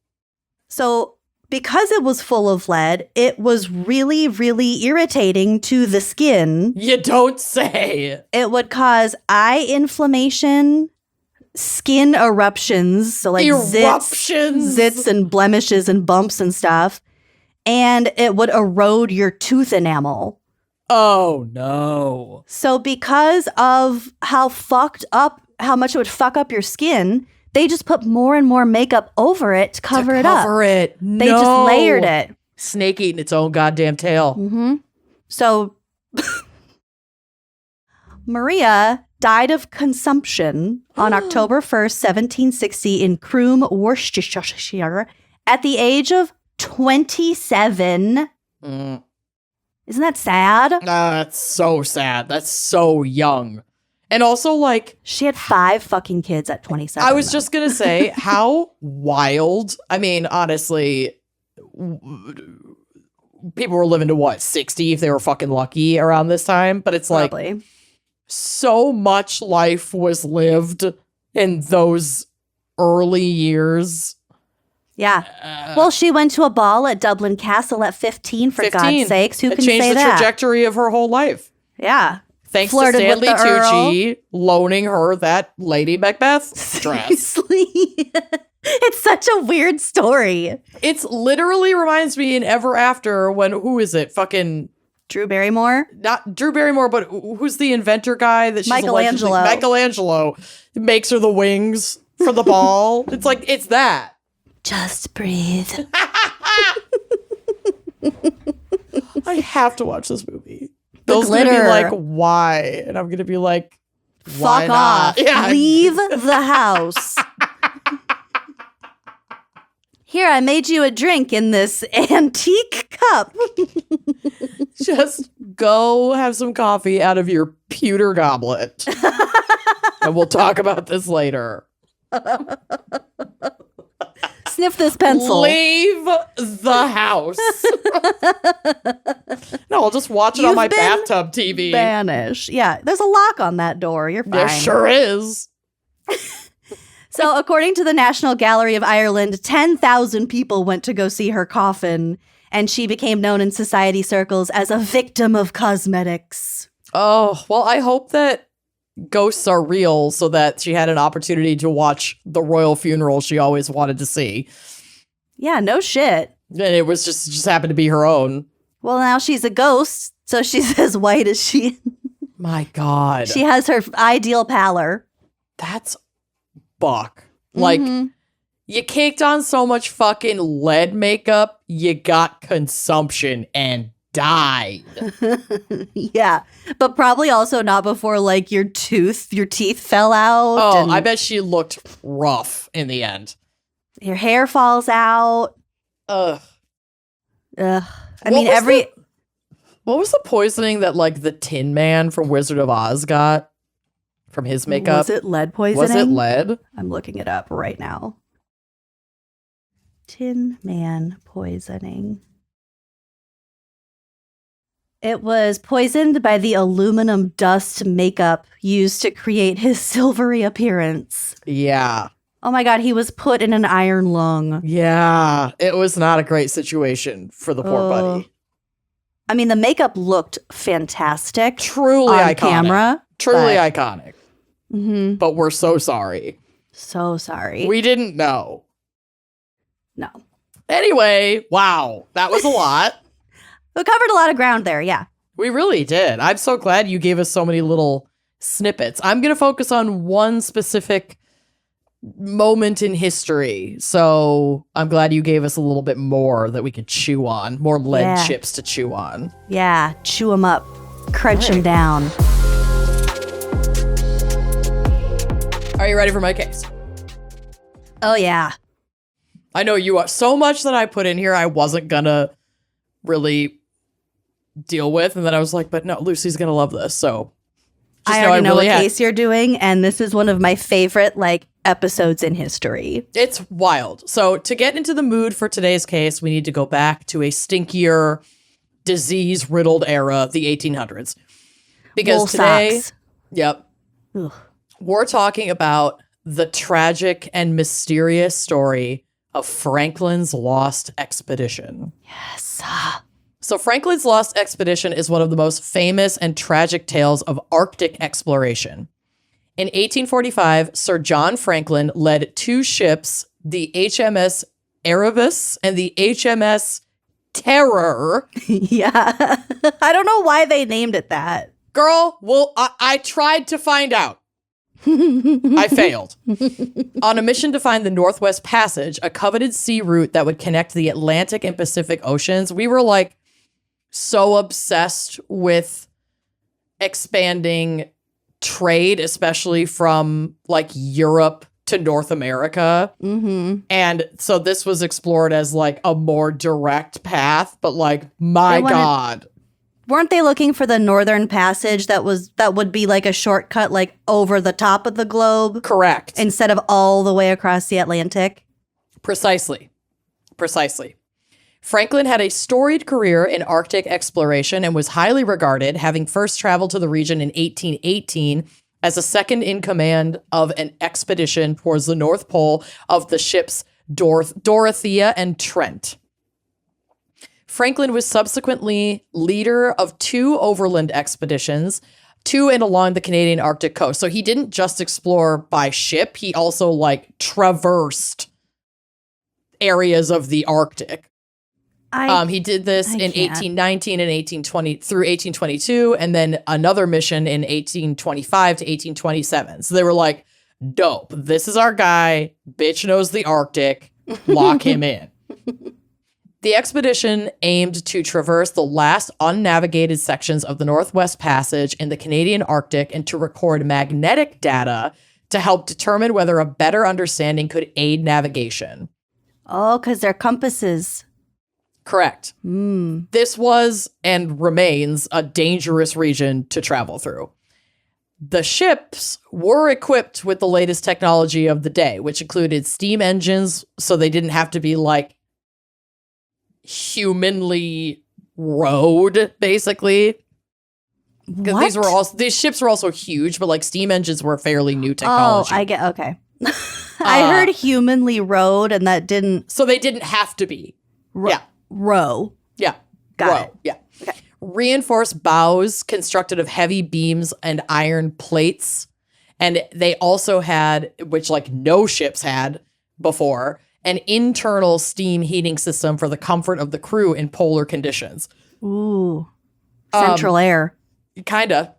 So because it was full of lead, it was really, really irritating to the skin. You don't say. It would cause eye inflammation, skin eruptions, so like zits and blemishes and bumps and stuff. And it would erode your tooth enamel. Oh, no. So because of how much it would fuck up your skin, they just put more and more makeup over it to cover it up. No. They just layered it. Snake eating its own goddamn tail. So Maria died of consumption on October 1st, 1760 in Croom, Worcestershire at the age of 27. Isn't that sad? That's so sad. That's so young. And also, like... She had 5 fucking kids at 27. I was just going to say, how wild. I mean, honestly, people were living to, what, 60 if they were fucking lucky around this time? But it's like, Probably. So much life was lived in those early years. Yeah. Well, she went to a ball at Dublin Castle at 15, for God's sakes. Who can say that? It changed the trajectory of her whole life. Yeah. Thanks Flirted to Stanley with the Tucci loaning her that Lady Macbeth dress. Seriously. It's such a weird story. It's literally reminds me in Ever After when, who is it? Fucking... Drew Barrymore? Not Drew Barrymore, but who's the inventor guy that she's Michelangelo. Michelangelo makes her the wings for the ball. It's like, it's that. Just breathe. I have to watch this movie. Bill's glitter. gonna be like, why? And I'm gonna be like, why Fuck not? off. Yeah. Leave the house. Here, I made you a drink in this antique cup. Just go have some coffee out of your pewter goblet. And we'll talk about this later. Sniff this pencil. Leave the house. No, I'll just watch it on You've my been bathtub TV. Vanish. Yeah, there's a lock on that door. You're fine. There sure is. So according to the National Gallery of Ireland, 10,000 people went to go see her coffin, and she became known in society circles as a victim of cosmetics. Oh, well, I hope that ghosts are real so that she had an opportunity to watch the royal funeral she always wanted to see. Yeah, no shit. And it was just happened to be her own. Well, now she's a ghost, so she's as white as she. My God. She has her ideal pallor. That's buck. Like, you caked on so much fucking lead makeup, you got consumption and died. Yeah, but probably also not before, like, your teeth fell out. Oh, I bet she looked rough in the end. Your hair falls out. Ugh. I mean, what was the poisoning that, like, the Tin Man from Wizard of Oz got from his makeup? Was it lead poisoning? Was it lead? I'm looking it up right now. Tin Man poisoning. It was poisoned by the aluminum dust makeup used to create his silvery appearance. Yeah. Oh my God, he was put in an iron lung. Yeah. It was not a great situation for the poor buddy. I mean, the makeup looked fantastic. Truly on iconic. camera. Truly iconic. Mm-hmm. But we're so sorry. So sorry. We didn't know. No. Anyway, wow. That was a lot. We covered a lot of ground there, yeah. We really did. I'm so glad you gave us so many little snippets. I'm going to focus on one specific moment in history. So I'm glad you gave us a little bit more that we could chew on, more lead chips to chew on. Yeah, chew them up, crunch them down. Are you ready for my case? Oh, yeah. I know you are. So much that I put in here I wasn't going to really deal with. And then I was like, but no, Lucy's going to love this. So I already know what case you're doing. And this is one of my favorite, episodes in history. It's wild. So to get into the mood for today's case, we need to go back to a stinkier, disease-riddled era, the 1800s. Because Wool today, socks. Yep, Ugh. we're talking about the tragic and mysterious story of Franklin's Lost Expedition. Yes. So Franklin's Lost Expedition is one of the most famous and tragic tales of Arctic exploration. In 1845, Sir John Franklin led two ships, the HMS Erebus and the HMS Terror. Yeah. I don't know why they named it that. Girl, well, I tried to find out. I failed. On a mission to find the Northwest Passage, a coveted sea route that would connect the Atlantic and Pacific Oceans, we were so obsessed with expanding trade, especially from Europe to North America. Mm-hmm. And so this was explored as a more direct path, but my God. Weren't they looking for the Northern Passage that would be a shortcut over the top of the globe? Correct. Instead of all the way across the Atlantic? Precisely. Franklin had a storied career in Arctic exploration and was highly regarded, having first traveled to the region in 1818 as a second in command of an expedition towards the North Pole of the ships Dorothea and Trent. Franklin was subsequently leader of two overland expeditions to and along the Canadian Arctic coast. So he didn't just explore by ship, he also traversed areas of the Arctic. He did this in 1819 and 1820 through 1822, and then another mission in 1825 to 1827. So they were dope. This is our guy. Bitch knows the Arctic. Lock him in. The expedition aimed to traverse the last unnavigated sections of the Northwest Passage in the Canadian Arctic and to record magnetic data to help determine whether a better understanding could aid navigation. Oh, because they're compasses. Correct. This was and remains a dangerous region to travel through. The ships were equipped with the latest technology of the day, which included steam engines, so they didn't have to be humanly rowed, basically. What? These ships were also huge, but steam engines were fairly new technology. Oh, I get, okay. I heard humanly rowed, and that didn't So they didn't have to be. Yeah. row. Yeah. Got it. Yeah. Okay. Reinforced bows constructed of heavy beams and iron plates. And they also had, which like no ships had before, an internal steam heating system for the comfort of the crew in polar conditions. Ooh. Central air. Kinda.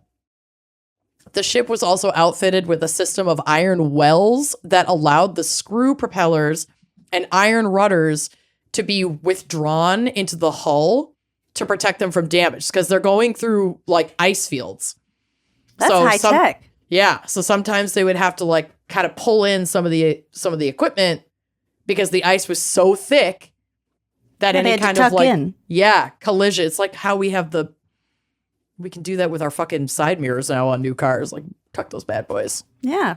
The ship was also outfitted with a system of iron wells that allowed the screw propellers and iron rudders to be withdrawn into the hull to protect them from damage because they're going through like ice fields. That's high tech. Yeah, so sometimes they would have to like kind of pull in some of the equipment because the ice was so thick that Yeah, they any had to kind of tuck like in. collision. It's like how we have we can do that with our fucking side mirrors now on new cars. Like tuck those bad boys. Yeah.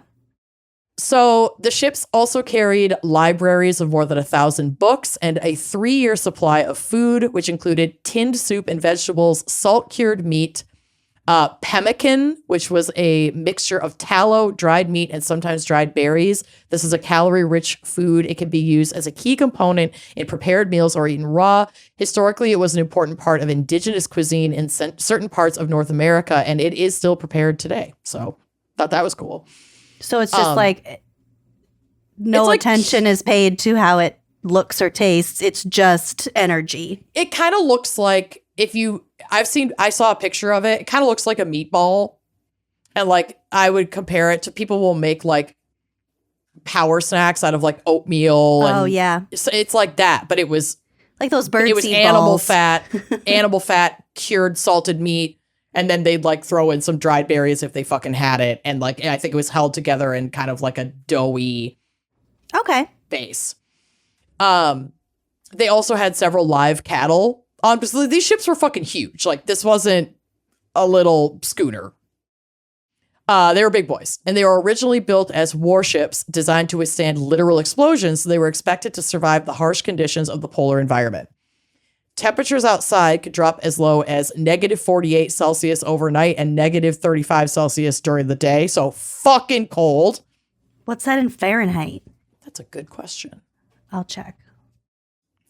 So the ships also carried libraries of more than 1,000 books and a 3-year supply of food, which included tinned soup and vegetables, salt-cured meat, pemmican, which was a mixture of tallow, dried meat, and sometimes dried berries. This is a calorie-rich food. It can be used as a key component in prepared meals or eaten raw. Historically, it was an important part of indigenous cuisine in certain parts of North America, and it is still prepared today. So thought that was cool. So it's just like no it's like- attention is paid to how it looks or tastes. It's just energy. It kind of looks like I saw a picture of it. It kind of looks like a meatball. And like, I would compare it to people will make like power snacks out of like oatmeal. Oh, And yeah. it's like that, but it was Like those birdseed it was animal balls. fat, cured salted meat. And then they'd like throw in some dried berries if they fucking had it. And like, I think it was held together in kind of like a doughy Okay. base. They also had several live cattle. Obviously, these ships were fucking huge. Like, this wasn't a little schooner. They were big boys, and they were originally built as warships designed to withstand literal explosions, so they were expected to survive the harsh conditions of the polar environment. Temperatures outside could drop as low as -48 Celsius overnight and -35 Celsius during the day, so fucking cold. What's that in Fahrenheit? That's a good question. I'll check.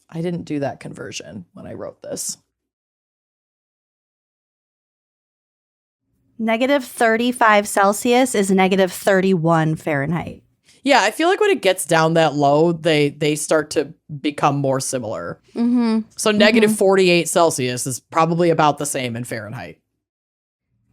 I didn't do that conversion when I wrote this. -35 Celsius is -31 Fahrenheit. Yeah, I feel like when it gets down that low, they start to become more similar. Mm-hmm. So -48 Celsius is probably about the same in Fahrenheit.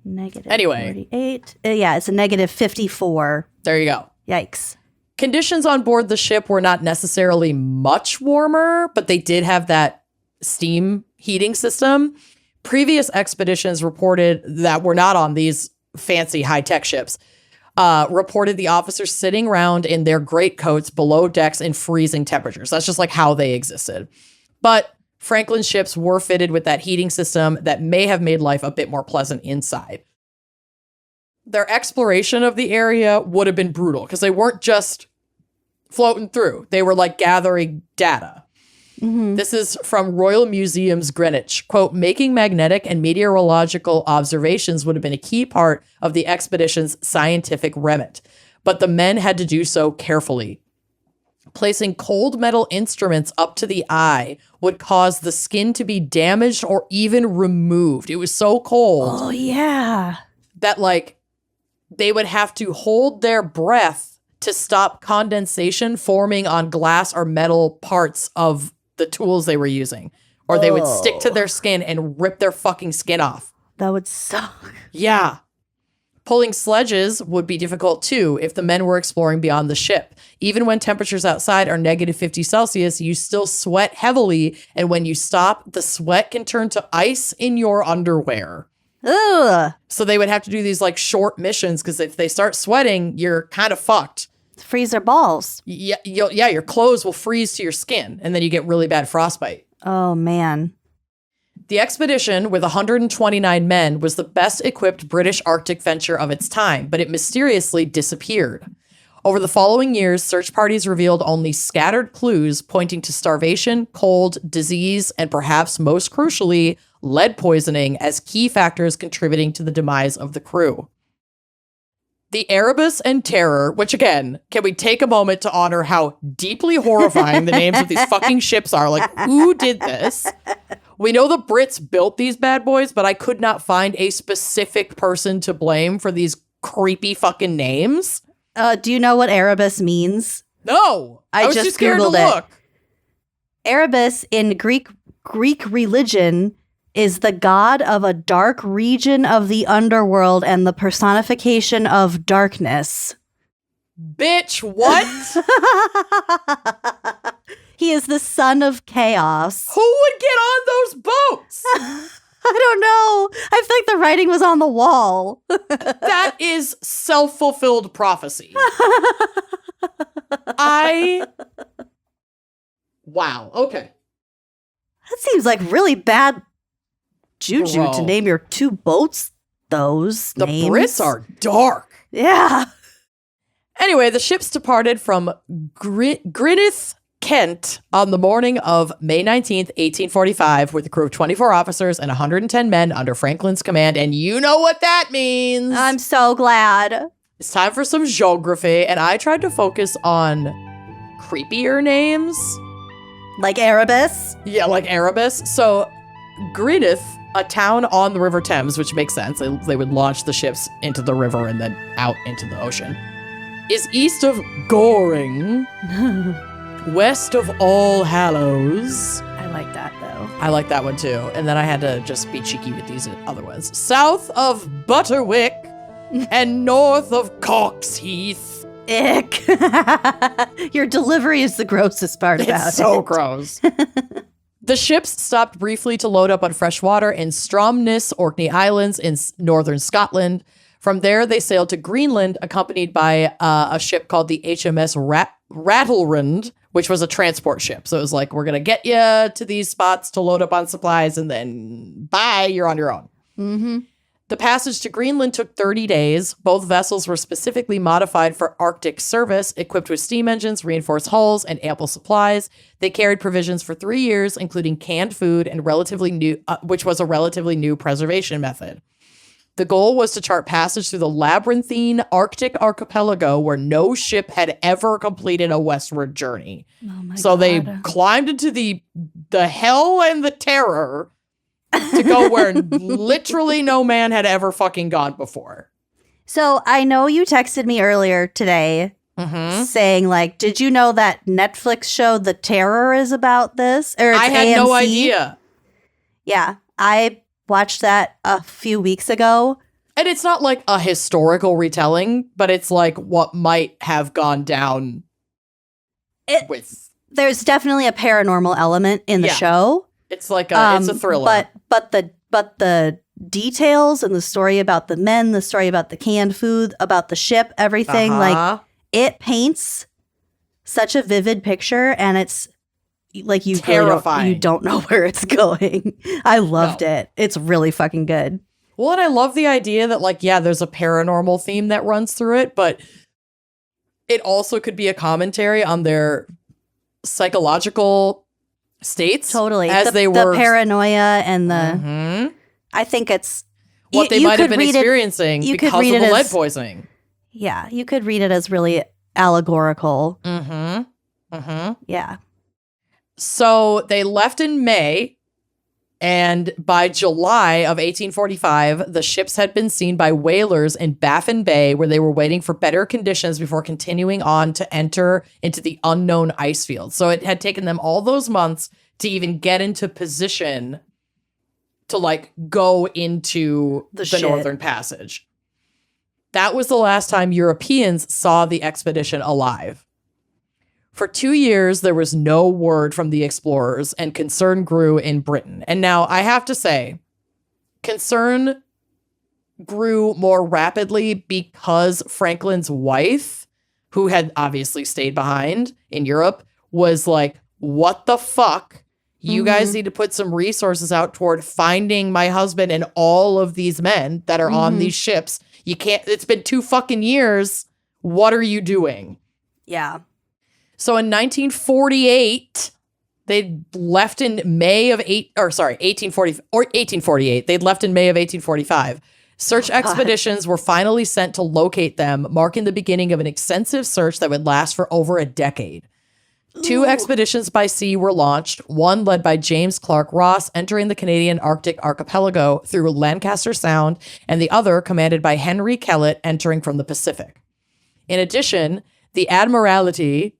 Anyway. -48. Yeah, it's a -54. There you go. Yikes. Conditions on board the ship were not necessarily much warmer, but they did have that steam heating system. Previous expeditions reported that were not on these fancy high-tech ships, reported the officers sitting around in their greatcoats below decks in freezing temperatures. That's just like how they existed. But Franklin's ships were fitted with that heating system that may have made life a bit more pleasant inside. Their exploration of the area would have been brutal because they weren't just floating through. They were like gathering data. Mm-hmm. This is from Royal Museums Greenwich. Quote, making magnetic and meteorological observations would have been a key part of the expedition's scientific remit, but the men had to do so carefully. Placing cold metal instruments up to the eye would cause the skin to be damaged or even removed. It was so cold. Oh, yeah. That like they would have to hold their breath to stop condensation forming on glass or metal parts of the tools they were using, or they would stick to their skin and rip their fucking skin off. That would suck. Yeah. Pulling sledges would be difficult too if the men were exploring beyond the ship. Even when temperatures outside are -50 Celsius, you still sweat heavily, and when you stop, the sweat can turn to ice in your underwear. Ugh. So they would have to do these like short missions because if they start sweating, you're kind of fucked. Freeze their balls. Yeah, your clothes will freeze to your skin, and then you get really bad frostbite. Oh, man. The expedition, with 129 men, was the best equipped British Arctic venture of its time, but it mysteriously disappeared. Over the following years, search parties revealed only scattered clues pointing to starvation, cold, disease, and perhaps most crucially, lead poisoning as key factors contributing to the demise of the crew. The Erebus and Terror, which again, can we take a moment to honor how deeply horrifying the names of these fucking ships are? Like, who did this? We know the Brits built these bad boys, but I could not find a specific person to blame for these creepy fucking names. Do you know what Erebus means? No, I was just too scared to Googled look. Erebus in Greek religion is the god of a dark region of the underworld and the personification of darkness. Bitch, what? He is the son of chaos. Who would get on those boats? I don't know. I feel like the writing was on the wall. That is self-fulfilled prophecy. Wow, okay. That seems like really bad juju Bro. to name your two boats those The names. Brits are dark. Yeah. Anyway, the ships departed from Grynnith, Kent on the morning of May 19th, 1845 with a crew of 24 officers and 110 men under Franklin's command. And you know what that means. I'm so glad. It's time for some geography. And I tried to focus on creepier names. Like Erebus. Yeah, like Erebus. So Grynnith, a town on the River Thames, which makes sense. They would launch the ships into the river and then out into the ocean, is east of Goring, west of All Hallows. I like that though. I like that one too. And then I had to just be cheeky with these other ones. South of Butterwick and north of Coxheath. Ick. Your delivery is the grossest part about It's so it. gross. The ships stopped briefly to load up on fresh water in Stromness, Orkney Islands in northern Scotland. From there, they sailed to Greenland, accompanied by a ship called the HMS Rattlerund, which was a transport ship. So it was like, we're going to get you to these spots to load up on supplies, and then bye, you're on your own. Mm-hmm. The passage to Greenland took 30 days. Both vessels were specifically modified for Arctic service, equipped with steam engines, reinforced hulls, and ample supplies. They carried provisions for 3 years, including canned food and which was a relatively new preservation method. The goal was to chart passage through the labyrinthine Arctic archipelago where no ship had ever completed a westward journey. Oh my So God. they climbed into the hell and the terror to go where literally no man had ever fucking gone before. So I know you texted me earlier today saying, like, did you know that Netflix show The Terror is about this? Or it's I had no AMC? idea. Yeah, I watched that a few weeks ago. And it's not like a historical retelling, but it's like what might have gone down with. There's definitely a paranormal element in the Yeah. show. It's like it's a thriller. But the details and the story about the men, the story about the canned food, about the ship, everything, like it paints such a vivid picture, and it's like you terrifying. You don't know where it's going. I loved it. It's really fucking good. Well, and I love the idea that, like, yeah, there's a paranormal theme that runs through it, but it also could be a commentary on their psychological states. Totally. As the were paranoia and the Mhm. I think it's what they you might have could been read it- experiencing you could because read of it the lead as- poisoning. yeah, you could read it as really allegorical. Yeah. So they left in May, and by July of 1845, the ships had been seen by whalers in Baffin Bay, where they were waiting for better conditions before continuing on to enter into the unknown ice field. So it had taken them all those months to even get into position to, like, go into the shit. Northern Passage. That was the last time Europeans saw the expedition alive. For 2 years, there was no word from the explorers, and concern grew in Britain. And now I have to say, concern grew more rapidly because Franklin's wife, who had obviously stayed behind in Europe, was like, what the fuck? You guys need to put some resources out toward finding my husband and all of these men that are on these ships. You can't, it's been 2 fucking years. What are you doing? Yeah. So in 1948, they left in May of 1848. They'd left in May of 1845. Search expeditions were finally sent to locate them, marking the beginning of an extensive search that would last for over a decade. 2 expeditions by sea were launched, one led by James Clark Ross entering the Canadian Arctic archipelago through Lancaster Sound, and the other commanded by Henry Kellett entering from the Pacific. In addition, the Admiralty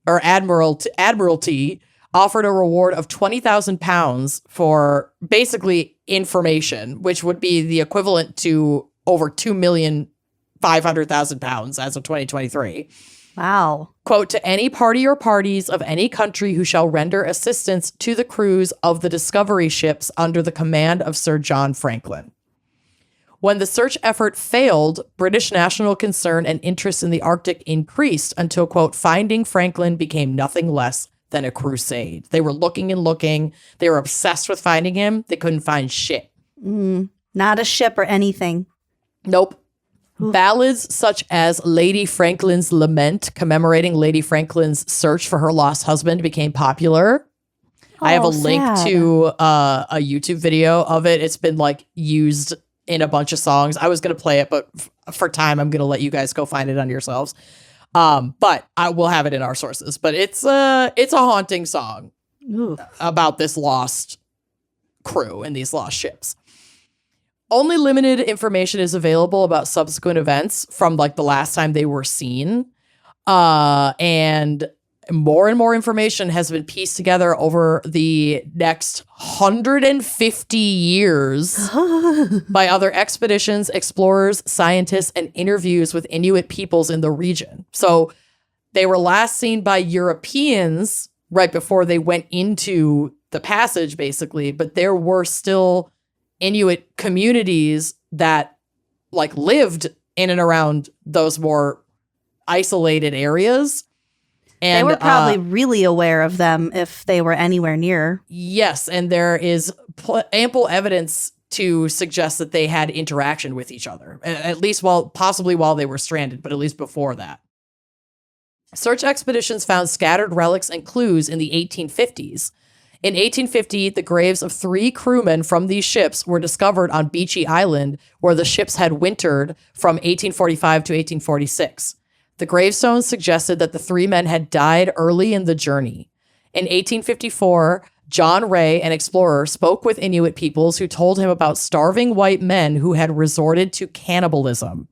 offered a reward of £20,000 for basically information, which would be the equivalent to over £2,500,000 as of 2023. Wow. Quote, to any party or parties of any country who shall render assistance to the crews of the discovery ships under the command of Sir John Franklin. When the search effort failed, British national concern and interest in the Arctic increased until, quote, finding Franklin became nothing less than a crusade. They were looking and looking. They were obsessed with finding him. They couldn't find shit. Not a ship or anything. Nope. Ballads such as Lady Franklin's Lament, commemorating Lady Franklin's search for her lost husband, became popular. I have a link to a YouTube video of it. It's been like used in a bunch of songs. I was going to play it, but for time, I'm going to let you guys go find it on yourselves. But I will have it in our sources. But it's a haunting song about this lost crew and these lost ships. Only limited information is available about subsequent events from like the last time they were seen. And more information has been pieced together over the next 150 years by other expeditions, explorers, scientists, and interviews with Inuit peoples in the region. So they were last seen by Europeans right before they went into the passage, basically, but there were still Inuit communities that like lived in and around those more isolated areas. And they were probably really aware of them if they were anywhere near. Yes, and there is ample evidence to suggest that they had interaction with each other, at least possibly while they were stranded, but at least before that. Search expeditions found scattered relics and clues in the 1850s. In 1850, the graves of 3 crewmen from these ships were discovered on Beechey Island, where the ships had wintered from 1845 to 1846. The gravestones suggested that the 3 men had died early in the journey. In 1854, John Ray, an explorer, spoke with Inuit peoples who told him about starving white men who had resorted to cannibalism.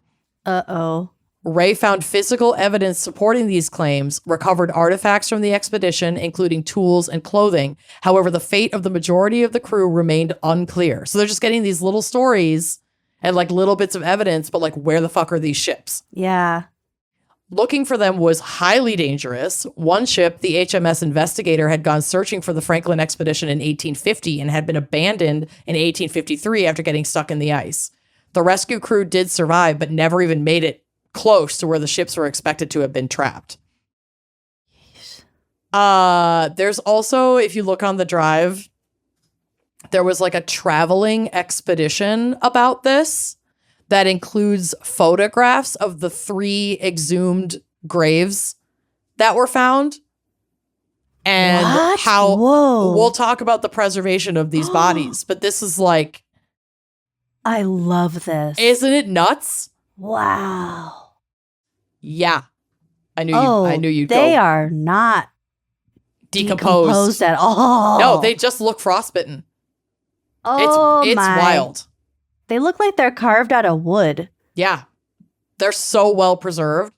Uh-oh. Ray found physical evidence supporting these claims, recovered artifacts from the expedition, including tools and clothing. However, the fate of the majority of the crew remained unclear. So they're just getting these little stories and like little bits of evidence, but like where the fuck are these ships? Yeah. Looking for them was highly dangerous. One ship, the HMS Investigator, had gone searching for the Franklin expedition in 1850 and had been abandoned in 1853 after getting stuck in the ice. The rescue crew did survive, but never even made it close to where the ships were expected to have been trapped. There's also, if you look on the drive, there was like a traveling expedition about this that includes photographs of the 3 exhumed graves that were found. And how we'll talk about the preservation of these bodies, but this is like, I love this. Isn't it nuts? Wow. Yeah. I knew you'd go. They are not decomposed at all. No, they just look frostbitten. Oh, it's wild. They look like they're carved out of wood. Yeah. They're so well preserved.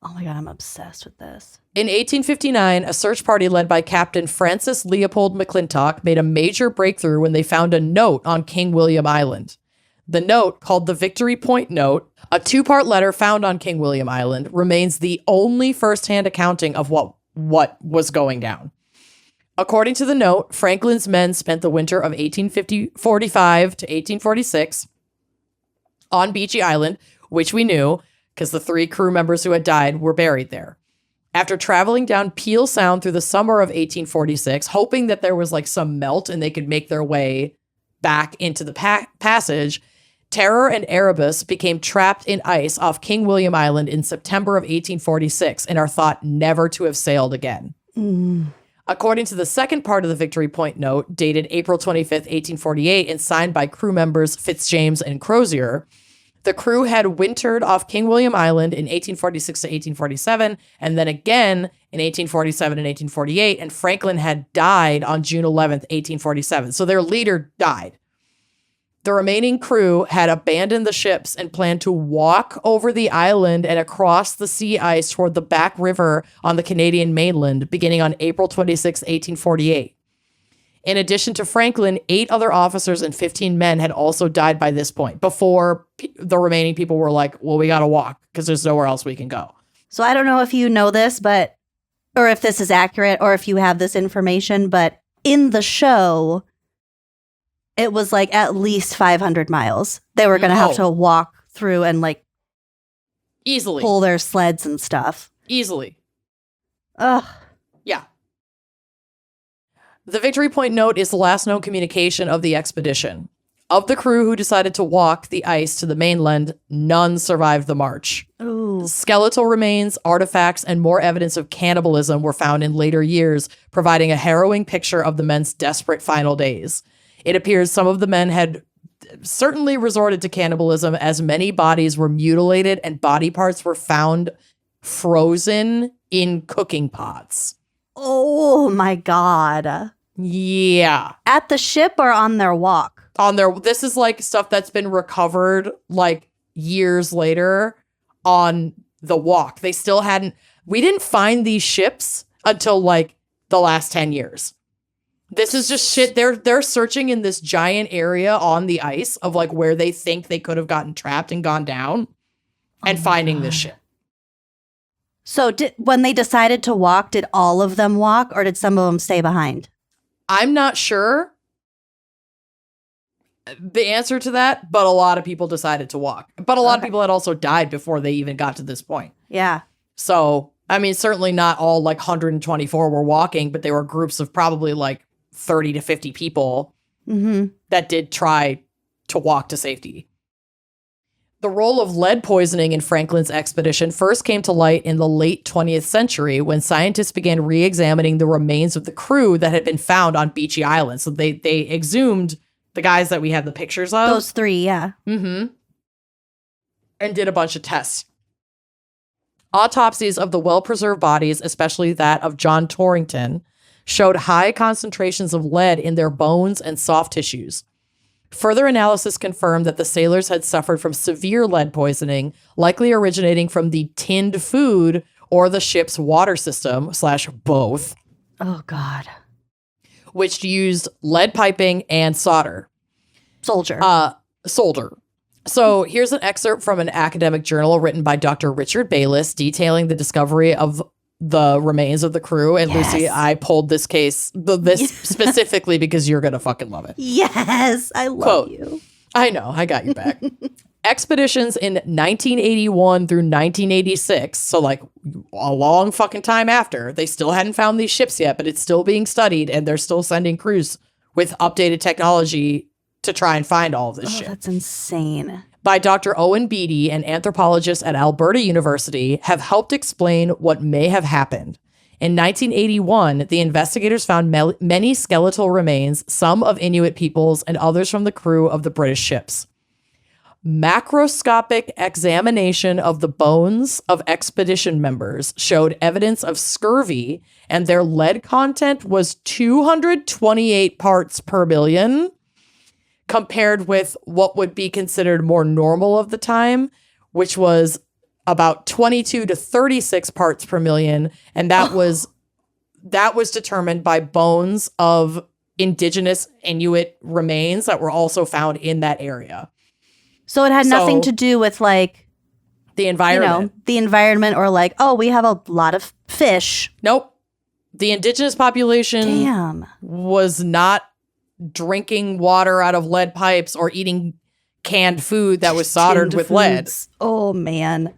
Oh my God, I'm obsessed with this. In 1859, a search party led by Captain Francis Leopold McClintock made a major breakthrough when they found a note on King William Island. The note, called the Victory Point Note, a 2-part letter found on King William Island, remains the only first-hand accounting of what was going down. According to the note, Franklin's men spent the winter of 1845 to 1846 on Beechey Island, which we knew because the 3 crew members who had died were buried there. After traveling down Peel Sound through the summer of 1846, hoping that there was like some melt and they could make their way back into the passage, Terror and Erebus became trapped in ice off King William Island in September of 1846 and are thought never to have sailed again. According to the second part of the Victory Point note, dated April 25th, 1848, and signed by crew members Fitzjames and Crozier, the crew had wintered off King William Island in 1846 to 1847, and then again in 1847 and 1848, and Franklin had died on June 11th, 1847. So their leader died. The remaining crew had abandoned the ships and planned to walk over the island and across the sea ice toward the back river on the Canadian mainland, beginning on April 26, 1848. In addition to Franklin, 8 other officers and 15 men had also died by this point, before the remaining people were like, well, we got to walk because there's nowhere else we can go. So I don't know if you know this, but, or if this is accurate, or if you have this information, but in the show, it was like at least 500 miles. They were going to have to walk through and like easily pull their sleds and stuff. Easily. Ugh. Yeah. The Victory Point note is the last known communication of the expedition. Of the crew who decided to walk the ice to the mainland, none survived the march. Ooh. Skeletal remains, artifacts, and more evidence of cannibalism were found in later years, providing a harrowing picture of the men's desperate final days. It appears some of the men had certainly resorted to cannibalism, as many bodies were mutilated and body parts were found frozen in cooking pots. Oh my God. Yeah. At the ship or on their walk? This is like stuff that's been recovered like years later on the walk. We didn't find these ships until like the last 10 years. This is just shit. They're searching in this giant area on the ice of like where they think they could have gotten trapped and gone down and finding this shit. So when they decided to walk, did all of them walk or did some of them stay behind? I'm not sure the answer to that, but a lot of people decided to walk. But a lot of people had also died before they even got to this point. Yeah. So, I mean, certainly not all like 124 were walking, but there were groups of probably like 30 to 50 people that did try to walk to safety. The role of lead poisoning in Franklin's expedition first came to light in the late 20th century when scientists began re-examining the remains of the crew that had been found on Beechy Island. So they exhumed the guys that we had the pictures of. Those 3, yeah. And did a bunch of tests. Autopsies of the well-preserved bodies, especially that of John Torrington, showed high concentrations of lead in their bones and soft tissues. Further analysis confirmed that the sailors had suffered from severe lead poisoning, likely originating from the tinned food or the ship's water system / both. Oh, God. Which used lead piping and solder. Solder. So here's an excerpt from an academic journal written by Dr. Richard Bayliss detailing the discovery of the remains of the crew. And Yes. Lucy, I pulled this specifically because you're going to fucking love it. Yes, I love Quote, you. I know, I got your back. Expeditions in 1981 through 1986, so like a long fucking time after, they still hadn't found these ships yet, but it's still being studied and they're still sending crews with updated technology to try and find all of this shit. That's insane. By Dr. Owen Beatty, an anthropologist at Alberta University, have helped explain what may have happened. In 1981, the investigators found many skeletal remains, some of Inuit peoples and others from the crew of the British ships. Macroscopic examination of the bones of expedition members showed evidence of scurvy, and their lead content was 228 parts per million, compared with what would be considered more normal of the time, which was about 22 to 36 parts per million. And that was determined by bones of indigenous Inuit remains that were also found in that area. So it had nothing to do with like the environment. You know, the environment or like, oh, we have a lot of fish. Nope. The indigenous population was not drinking water out of lead pipes or eating canned food that was soldered with lead. Oh, man.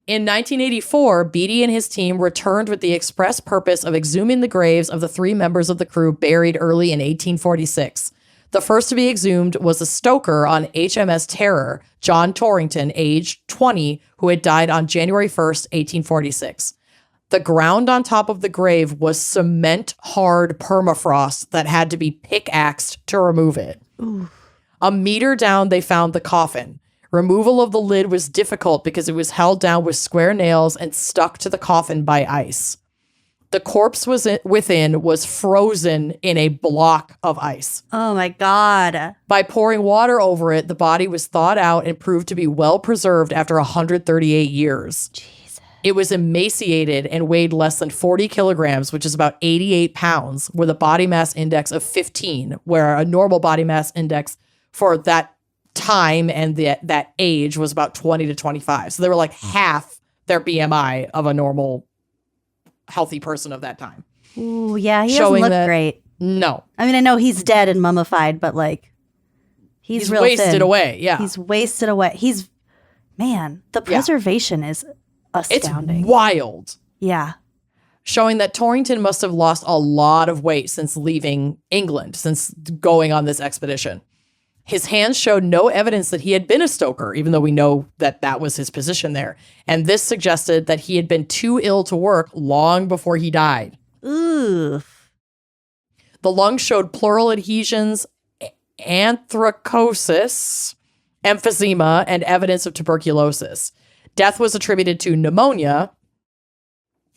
In 1984, Beatty and his team returned with the express purpose of exhuming the graves of the 3 members of the crew buried early in 1846. The first to be exhumed was a stoker on HMS Terror, John Torrington, age 20, who had died on January 1st, 1846. The ground on top of the grave was cement-hard permafrost that had to be pickaxed to remove it. Ooh. A meter down, they found the coffin. Removal of the lid was difficult because it was held down with square nails and stuck to the coffin by ice. The corpse within was frozen in a block of ice. Oh my God. By pouring water over it, the body was thawed out and proved to be well preserved after 138 years. Jesus. It was emaciated and weighed less than 40 kilograms, which is about 88 pounds, with a body mass index of 15, where a normal body mass index for that time and that age was about 20 to 25. So they were like half their BMI of a normal healthy person of that time. Ooh, yeah, he doesn't look great. No. I mean, I know he's dead and mummified, but like, he's real wasted thin. away. Yeah. He's wasted away. Man, the preservation is astounding. It's wild. Yeah. Showing that Torrington must have lost a lot of weight since leaving England, since going on this expedition. His hands showed no evidence that he had been a stoker, even though we know that that was his position there. And this suggested that he had been too ill to work long before he died. Ooh. The lungs showed pleural adhesions, anthracosis, emphysema, and evidence of tuberculosis. Death was attributed to pneumonia.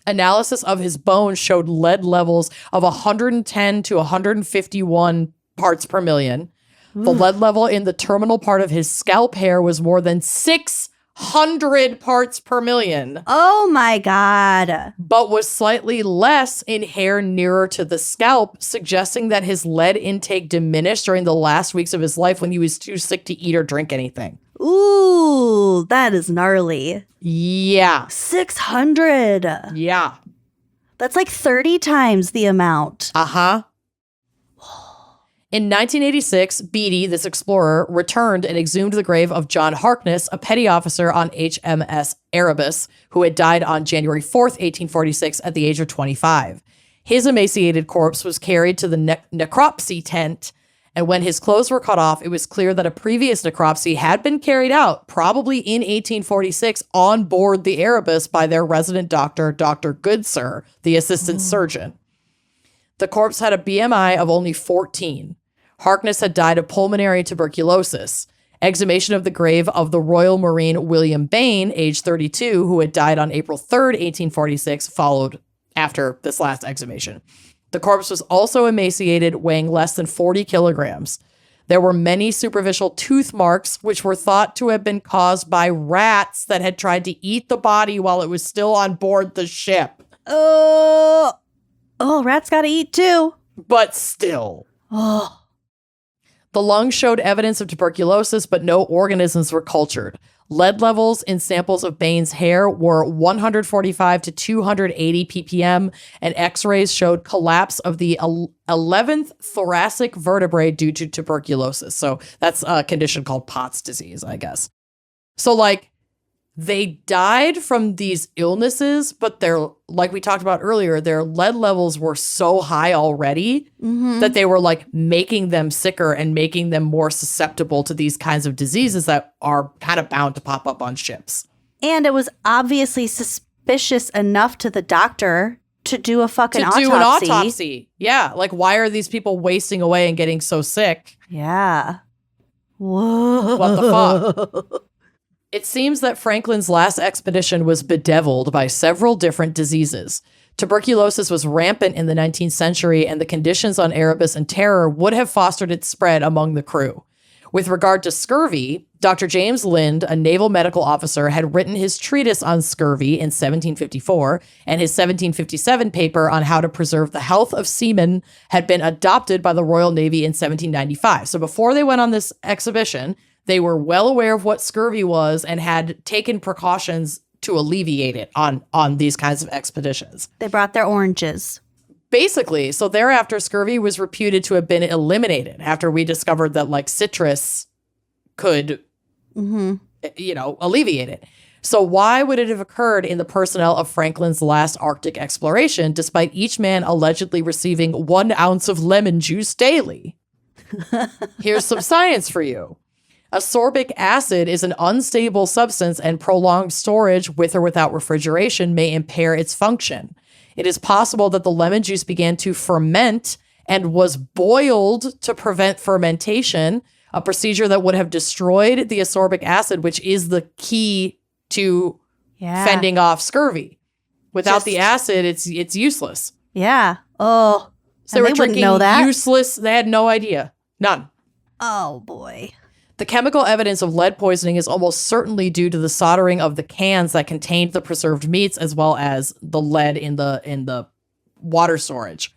Analysis of his bones showed lead levels of 110 to 151 parts per million. The lead level in the terminal part of his scalp hair was more than 600 parts per million. Oh my God. But was slightly less in hair nearer to the scalp, suggesting that his lead intake diminished during the last weeks of his life when he was too sick to eat or drink anything. Ooh, that is gnarly. Yeah. 600. Yeah. That's like 30 times the amount. Uh-huh. In 1986, Beatty, this explorer, returned and exhumed the grave of John Harkness, a petty officer on HMS Erebus, who had died on January 4th, 1846, at the age of 25. His emaciated corpse was carried to the necropsy tent, and when his clothes were cut off, it was clear that a previous necropsy had been carried out, probably in 1846, on board the Erebus by their resident doctor, Dr. Goodsir, the assistant surgeon. The corpse had a BMI of only 14. Harkness had died of pulmonary tuberculosis. Exhumation of the grave of the Royal Marine William Bain, age 32, who had died on April 3rd, 1846, followed after this last exhumation. The corpse was also emaciated, weighing less than 40 kilograms. There were many superficial tooth marks, which were thought to have been caused by rats that had tried to eat the body while it was still on board the ship. Oh, rats gotta eat too. But still. Oh. The lungs showed evidence of tuberculosis, but no organisms were cultured. Lead levels in samples of Bain's hair were 145 to 280 ppm, and x-rays showed collapse of the 11th thoracic vertebrae due to tuberculosis. So that's a condition called Pott's disease, I guess. So like, they died from these illnesses, but like we talked about earlier, their lead levels were so high already that they were like making them sicker and making them more susceptible to these kinds of diseases that are kind of bound to pop up on ships. And it was obviously suspicious enough to the doctor to do a fucking autopsy. To do an autopsy. Yeah. Like, why are these people wasting away and getting so sick? Yeah. Whoa. What the fuck? It seems that Franklin's last expedition was bedeviled by several different diseases. Tuberculosis was rampant in the 19th century, and the conditions on Erebus and Terror would have fostered its spread among the crew. With regard to scurvy, Dr. James Lind, a naval medical officer, had written his treatise on scurvy in 1754, and his 1757 paper on how to preserve the health of seamen had been adopted by the Royal Navy in 1795. So before they went on this exhibition, they were well aware of what scurvy was and had taken precautions to alleviate it on these kinds of expeditions. They brought their oranges. Basically, so thereafter, scurvy was reputed to have been eliminated after we discovered that like citrus could, alleviate it. So why would it have occurred in the personnel of Franklin's last Arctic exploration, despite each man allegedly receiving 1 ounce of lemon juice daily? Here's some science for you. Ascorbic acid is an unstable substance, and prolonged storage with or without refrigeration may impair its function. It is possible that the lemon juice began to ferment and was boiled to prevent fermentation, a procedure that would have destroyed the ascorbic acid, which is the key to fending off scurvy. Without the acid, it's useless. Yeah. Oh. So they were drinking know that. useless. They had no idea. None. Oh, boy. The chemical evidence of lead poisoning is almost certainly due to the soldering of the cans that contained the preserved meats, as well as the lead in the water storage.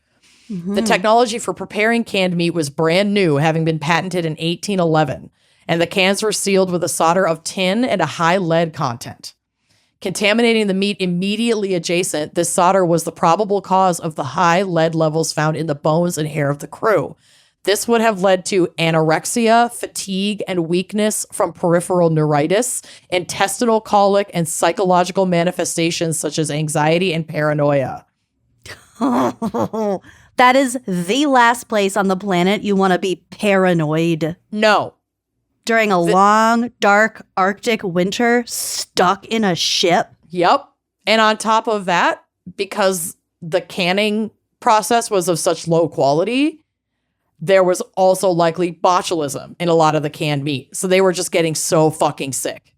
The technology for preparing canned meat was brand new, having been patented in 1811, and the cans were sealed with a solder of tin and a high lead content. Contaminating the meat immediately adjacent, this solder was the probable cause of the high lead levels found in the bones and hair of the crew. This would have led to anorexia, fatigue, and weakness from peripheral neuritis, intestinal colic, and psychological manifestations such as anxiety and paranoia. That is the last place on the planet you want to be paranoid. No. During a long, dark Arctic winter, stuck in a ship. Yep. And on top of that, because the canning process was of such low quality, there was also likely botulism in a lot of the canned meat. So they were just getting so fucking sick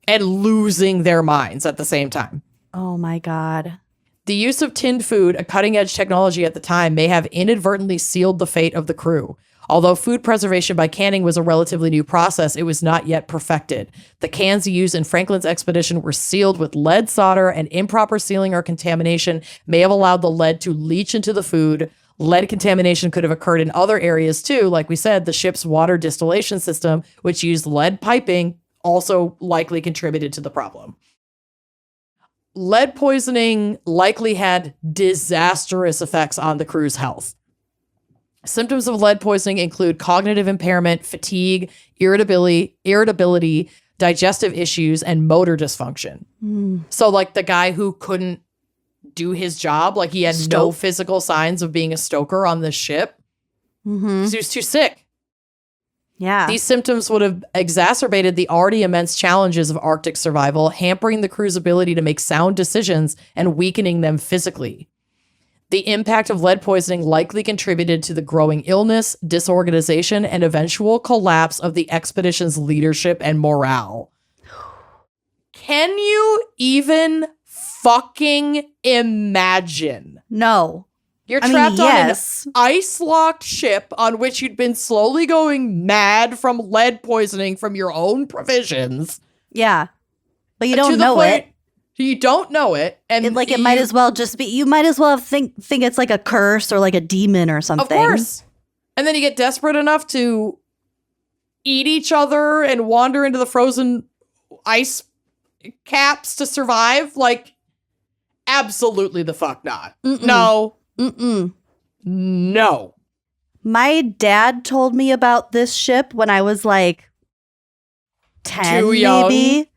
and losing their minds at the same time. Oh my God. The use of tinned food, a cutting-edge technology at the time, may have inadvertently sealed the fate of the crew. Although food preservation by canning was a relatively new process, it was not yet perfected. The cans used in Franklin's expedition were sealed with lead solder, and improper sealing or contamination may have allowed the lead to leach into the food. Lead contamination could have occurred in other areas too. Like we said, the ship's water distillation system, which used lead piping, also likely contributed to the problem. Lead poisoning likely had disastrous effects on the crew's health. Symptoms of lead poisoning include cognitive impairment, fatigue, irritability, digestive issues, and motor dysfunction. So like the guy who couldn't do his job, like he had no physical signs of being a stoker on this ship because he was too sick. Yeah. These symptoms would have exacerbated the already immense challenges of Arctic survival, hampering the crew's ability to make sound decisions and weakening them physically. The impact of lead poisoning likely contributed to the growing illness, disorganization, and eventual collapse of the expedition's leadership and morale. Can you even fucking imagine? No. You're trapped on an ice-locked ship on which you'd been slowly going mad from lead poisoning from your own provisions. Yeah. But you don't know it. You don't know it. And it might as well just be, you might as well think it's like a curse or like a demon or something. Of course. And then you get desperate enough to eat each other and wander into the frozen ice caps to survive. Like, absolutely the fuck not. No. No. My dad told me about this ship when I was like 10, too young. Maybe.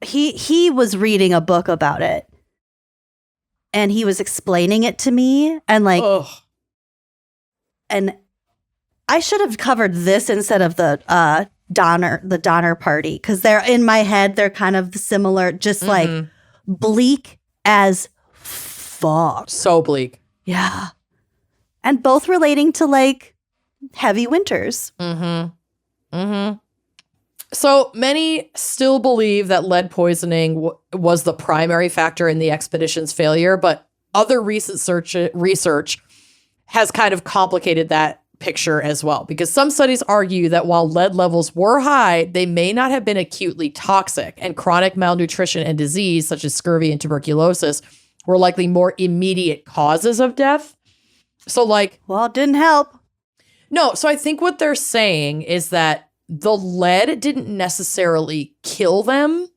He was reading a book about it. And he was explaining it to me. And like, and I should have covered this instead of the Donner Party. Because they're in my head, they're kind of similar, just like bleak as fuck. So bleak. Yeah. And both relating to like heavy winters. So many still believe that lead poisoning was the primary factor in the expedition's failure, but other research has kind of complicated that picture as well, because some studies argue that while lead levels were high, they may not have been acutely toxic, and chronic malnutrition and disease, such as scurvy and tuberculosis, were likely more immediate causes of death. So like... Well, it didn't help. No, so I think what they're saying is that the lead didn't necessarily kill them.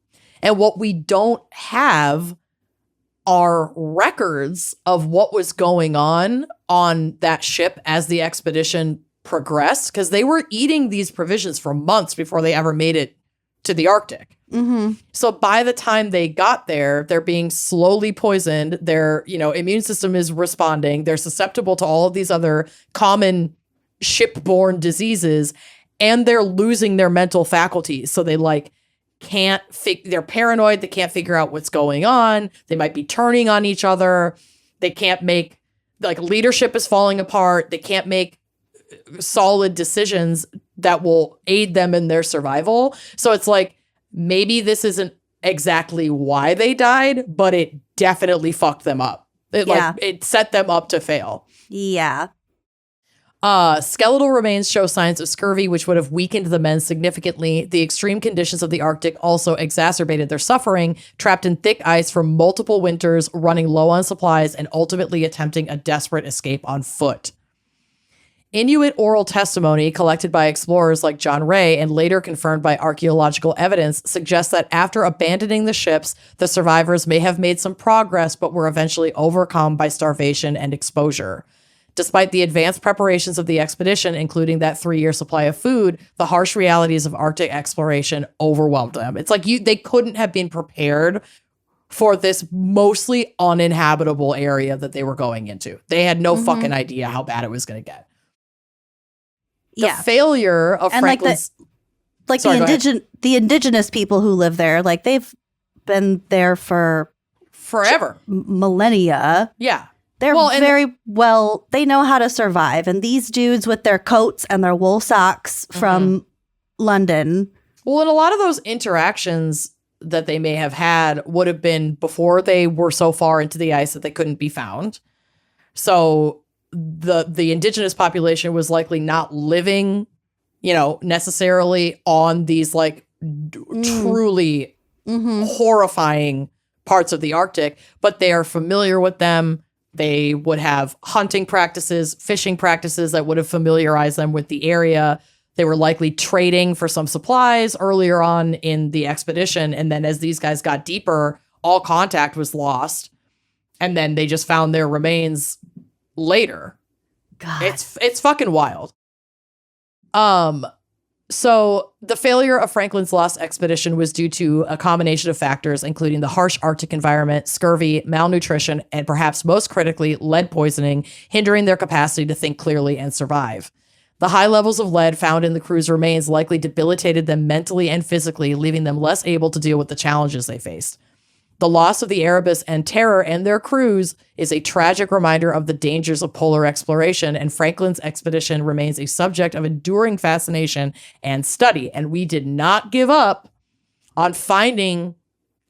And what we don't have are records of what was going on that ship as the expedition progressed, because they were eating these provisions for months before they ever made it to the Arctic. So by the time they got there, they're being slowly poisoned. Their, immune system is responding. They're susceptible to all of these other common shipborne diseases. and they're losing their mental faculties. So they like they're paranoid. They can't figure out what's going on. They might be turning on each other. They can't make, like, leadership is falling apart. They can't make solid decisions that will aid them in their survival. So it's like, maybe this isn't exactly why they died, but it definitely fucked them up. It set them up to fail. Yeah. Skeletal remains show signs of scurvy, which would have weakened the men significantly. The extreme conditions of the Arctic also exacerbated their suffering, trapped in thick ice for multiple winters, running low on supplies, and ultimately attempting a desperate escape on foot. Inuit oral testimony collected by explorers like John Ray and later confirmed by archaeological evidence suggests that after abandoning the ships, the survivors may have made some progress but were eventually overcome by starvation and exposure. Despite the advanced preparations of the expedition, including that 3-year supply of food, the harsh realities of Arctic exploration overwhelmed them. It's like they couldn't have been prepared for this mostly uninhabitable area that they were going into. They had no fucking idea how bad it was going to get. The failure of Franklin's... the indigenous people who live there, like, they've been there for... forever. Millennia. Yeah. They're they know how to survive. And these dudes with their coats and their wool socks from London. Well, and a lot of those interactions that they may have had would have been before they were so far into the ice that they couldn't be found. So the indigenous population was likely not living, necessarily on these like truly horrifying parts of the Arctic, but they are familiar with them. They would have hunting practices, fishing practices that would have familiarized them with the area. They were likely trading for some supplies earlier on in the expedition. And then as these guys got deeper, all contact was lost. And then they just found their remains later. God. It's fucking wild. So the failure of Franklin's lost expedition was due to a combination of factors, including the harsh Arctic environment, scurvy, malnutrition, and perhaps most critically, lead poisoning, hindering their capacity to think clearly and survive. The high levels of lead found in the crew's remains likely debilitated them mentally and physically, leaving them less able to deal with the challenges they faced. The loss of the Erebus and Terror and their crews is a tragic reminder of the dangers of polar exploration, and Franklin's expedition remains a subject of enduring fascination and study. And we did not give up on finding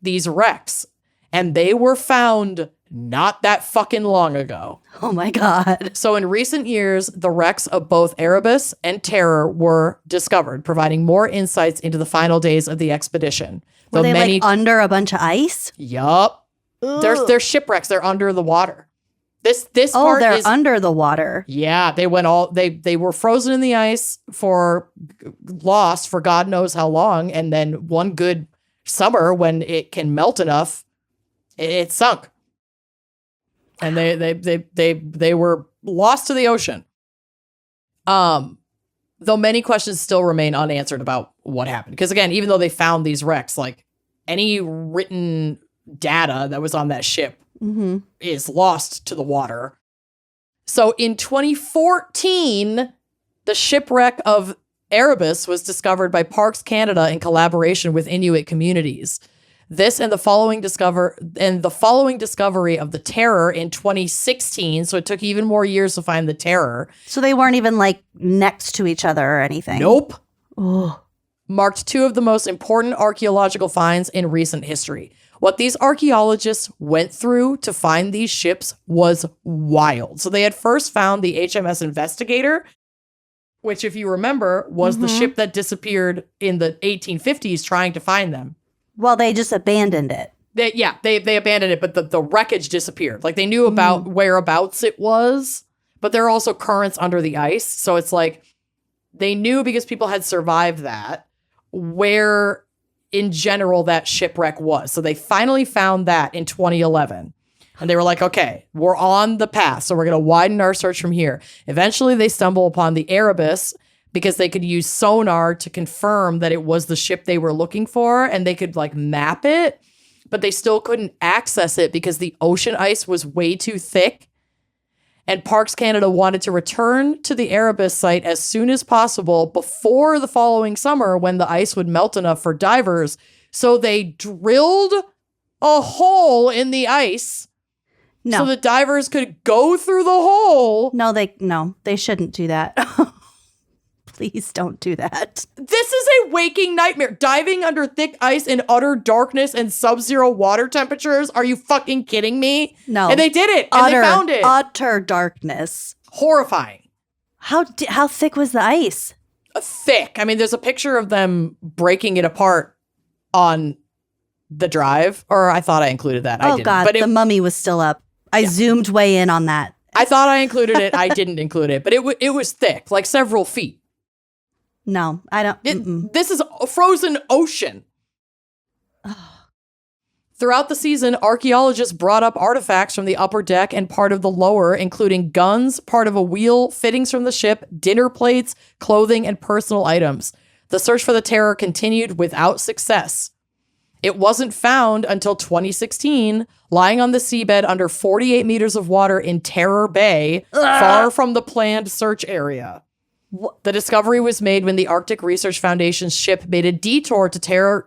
these wrecks, and they were found not that fucking long ago. Oh my God. So in recent years, the wrecks of both Erebus and Terror were discovered, providing more insights into the final days of the expedition. Were they like under a bunch of ice? Yup. They're shipwrecks. They're under the water. This part they're is under the water. Yeah, they were frozen in the ice lost for God knows how long, and then one good summer when it can melt enough, it sunk. And they were lost to the ocean. Though many questions still remain unanswered about what happened. Because again, even though they found these wrecks, like any written data that was on that ship is lost to the water. So in 2014, the shipwreck of Erebus was discovered by Parks Canada in collaboration with Inuit communities. This and the following discovery of the Terror in 2016, so it took even more years to find the Terror. So they weren't even like next to each other or anything. Nope. Oh. Marked two of the most important archaeological finds in recent history. What these archaeologists went through to find these ships was wild. So they had first found the HMS Investigator, which, if you remember, was the ship that disappeared in the 1850s trying to find them. Well, they just abandoned it. They abandoned it, but the wreckage disappeared. Like, they knew about whereabouts it was, but there are also currents under the ice. So it's like they knew, because people had survived that, where in general that shipwreck was. So they finally found that in 2011. And they were like, okay, we're on the path, so we're going to widen our search from here. Eventually, they stumble upon the Erebus, because they could use sonar to confirm that it was the ship they were looking for, and they could like map it, but they still couldn't access it because the ocean ice was way too thick. And Parks Canada wanted to return to the Erebus site as soon as possible before the following summer when the ice would melt enough for divers. So they drilled a hole in the ice so the divers could go through the hole. No, they shouldn't do that. Please don't do that. This is a waking nightmare. Diving under thick ice in utter darkness and sub-zero water temperatures. Are you fucking kidding me? No. And they did it. And they found it. Utter darkness. Horrifying. How thick was the ice? Thick. I mean, there's a picture of them breaking it apart on the drive. Or I thought I included that. I didn't. God, but the mummy was still up. I zoomed way in on that. I thought I included it. I didn't include it. But it was thick, like several feet. No, I don't. This is a frozen ocean. Throughout the season, archaeologists brought up artifacts from the upper deck and part of the lower, including guns, part of a wheel, fittings from the ship, dinner plates, clothing, and personal items. The search for the Terror continued without success. It wasn't found until 2016, lying on the seabed under 48 meters of water in Terror Bay, far from the planned search area. The discovery was made when the Arctic Research Foundation's ship made a detour to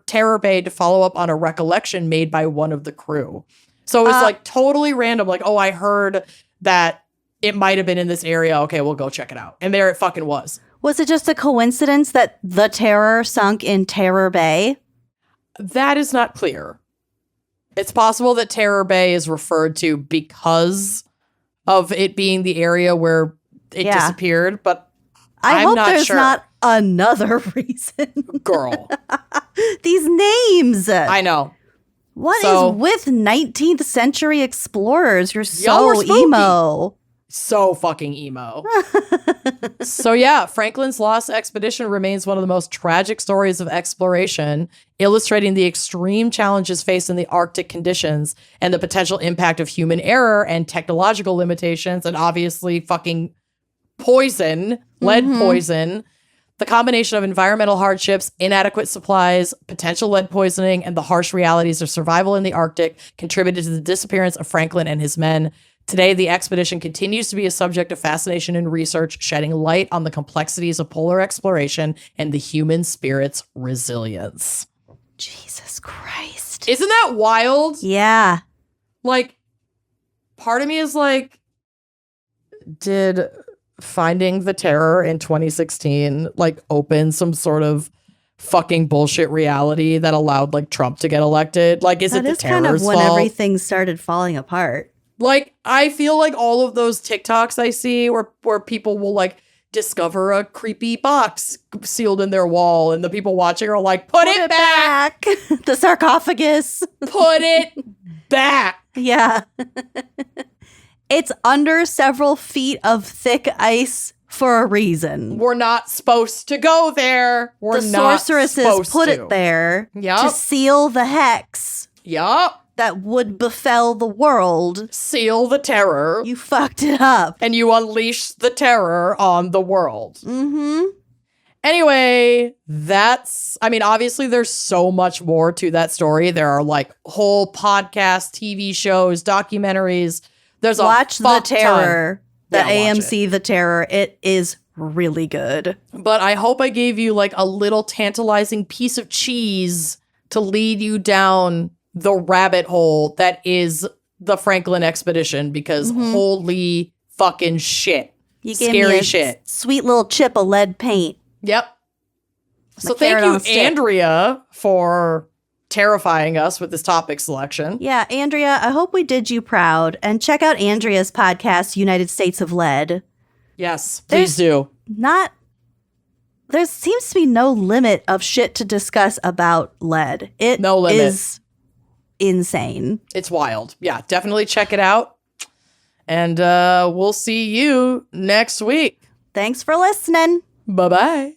Terror Bay to follow up on a recollection made by one of the crew. So it was like totally random. Like, oh, I heard that it might have been in this area. Okay, we'll go check it out. And there it fucking was. Was it just a coincidence that the Terror sunk in Terror Bay? That is not clear. It's possible that Terror Bay is referred to because of it being the area where it disappeared, but I I'm hope not there's sure. not another reason. Girl. These names. I know. What is with 19th century explorers? You're so emo. So fucking emo. So yeah, Franklin's Lost Expedition remains one of the most tragic stories of exploration, illustrating the extreme challenges faced in the Arctic conditions and the potential impact of human error and technological limitations and obviously fucking poison, lead poison. The combination of environmental hardships, inadequate supplies, potential lead poisoning, and the harsh realities of survival in the Arctic contributed to the disappearance of Franklin and his men. Today, the expedition continues to be a subject of fascination and research, shedding light on the complexities of polar exploration and the human spirit's resilience. Jesus Christ. Isn't that wild? Yeah. Like, part of me is like, did finding the Terror in 2016 like open some sort of fucking bullshit reality that allowed like Trump to get elected? Like, is it the Terror's kind of when fault? everything started falling apart. Like, I feel like all of those TikToks I see where people will like discover a creepy box sealed in their wall and the people watching are like, put it back. The sarcophagus. Put it back. Yeah. It's under several feet of thick ice for a reason. We're not supposed to go there. We're the not sorceresses supposed put to. it there Yup. to seal the hex that would befell the world. Seal the terror. You fucked it up. And you unleash the terror on the world. Mm-hmm. Anyway, obviously there's so much more to that story. There are like whole podcasts, TV shows, documentaries. There's a Watch The Terror. The AMC it. The Terror. It is really good. But I hope I gave you like a little tantalizing piece of cheese to lead you down the rabbit hole that is the Franklin expedition, because holy fucking shit. You gave Scary me a shit. Sweet little chip of lead paint. Yep. So carrot on a thank you, stick. Andrea, for terrifying us with this topic selection. Yeah, Andrea, I hope we did you proud. And check out Andrea's podcast, United States of Lead. Yes, please do. There seems to be no limit of shit to discuss about lead. No limit. Is insane. It's wild. Yeah, definitely check it out. And we'll see you next week. Thanks for listening. Bye-bye.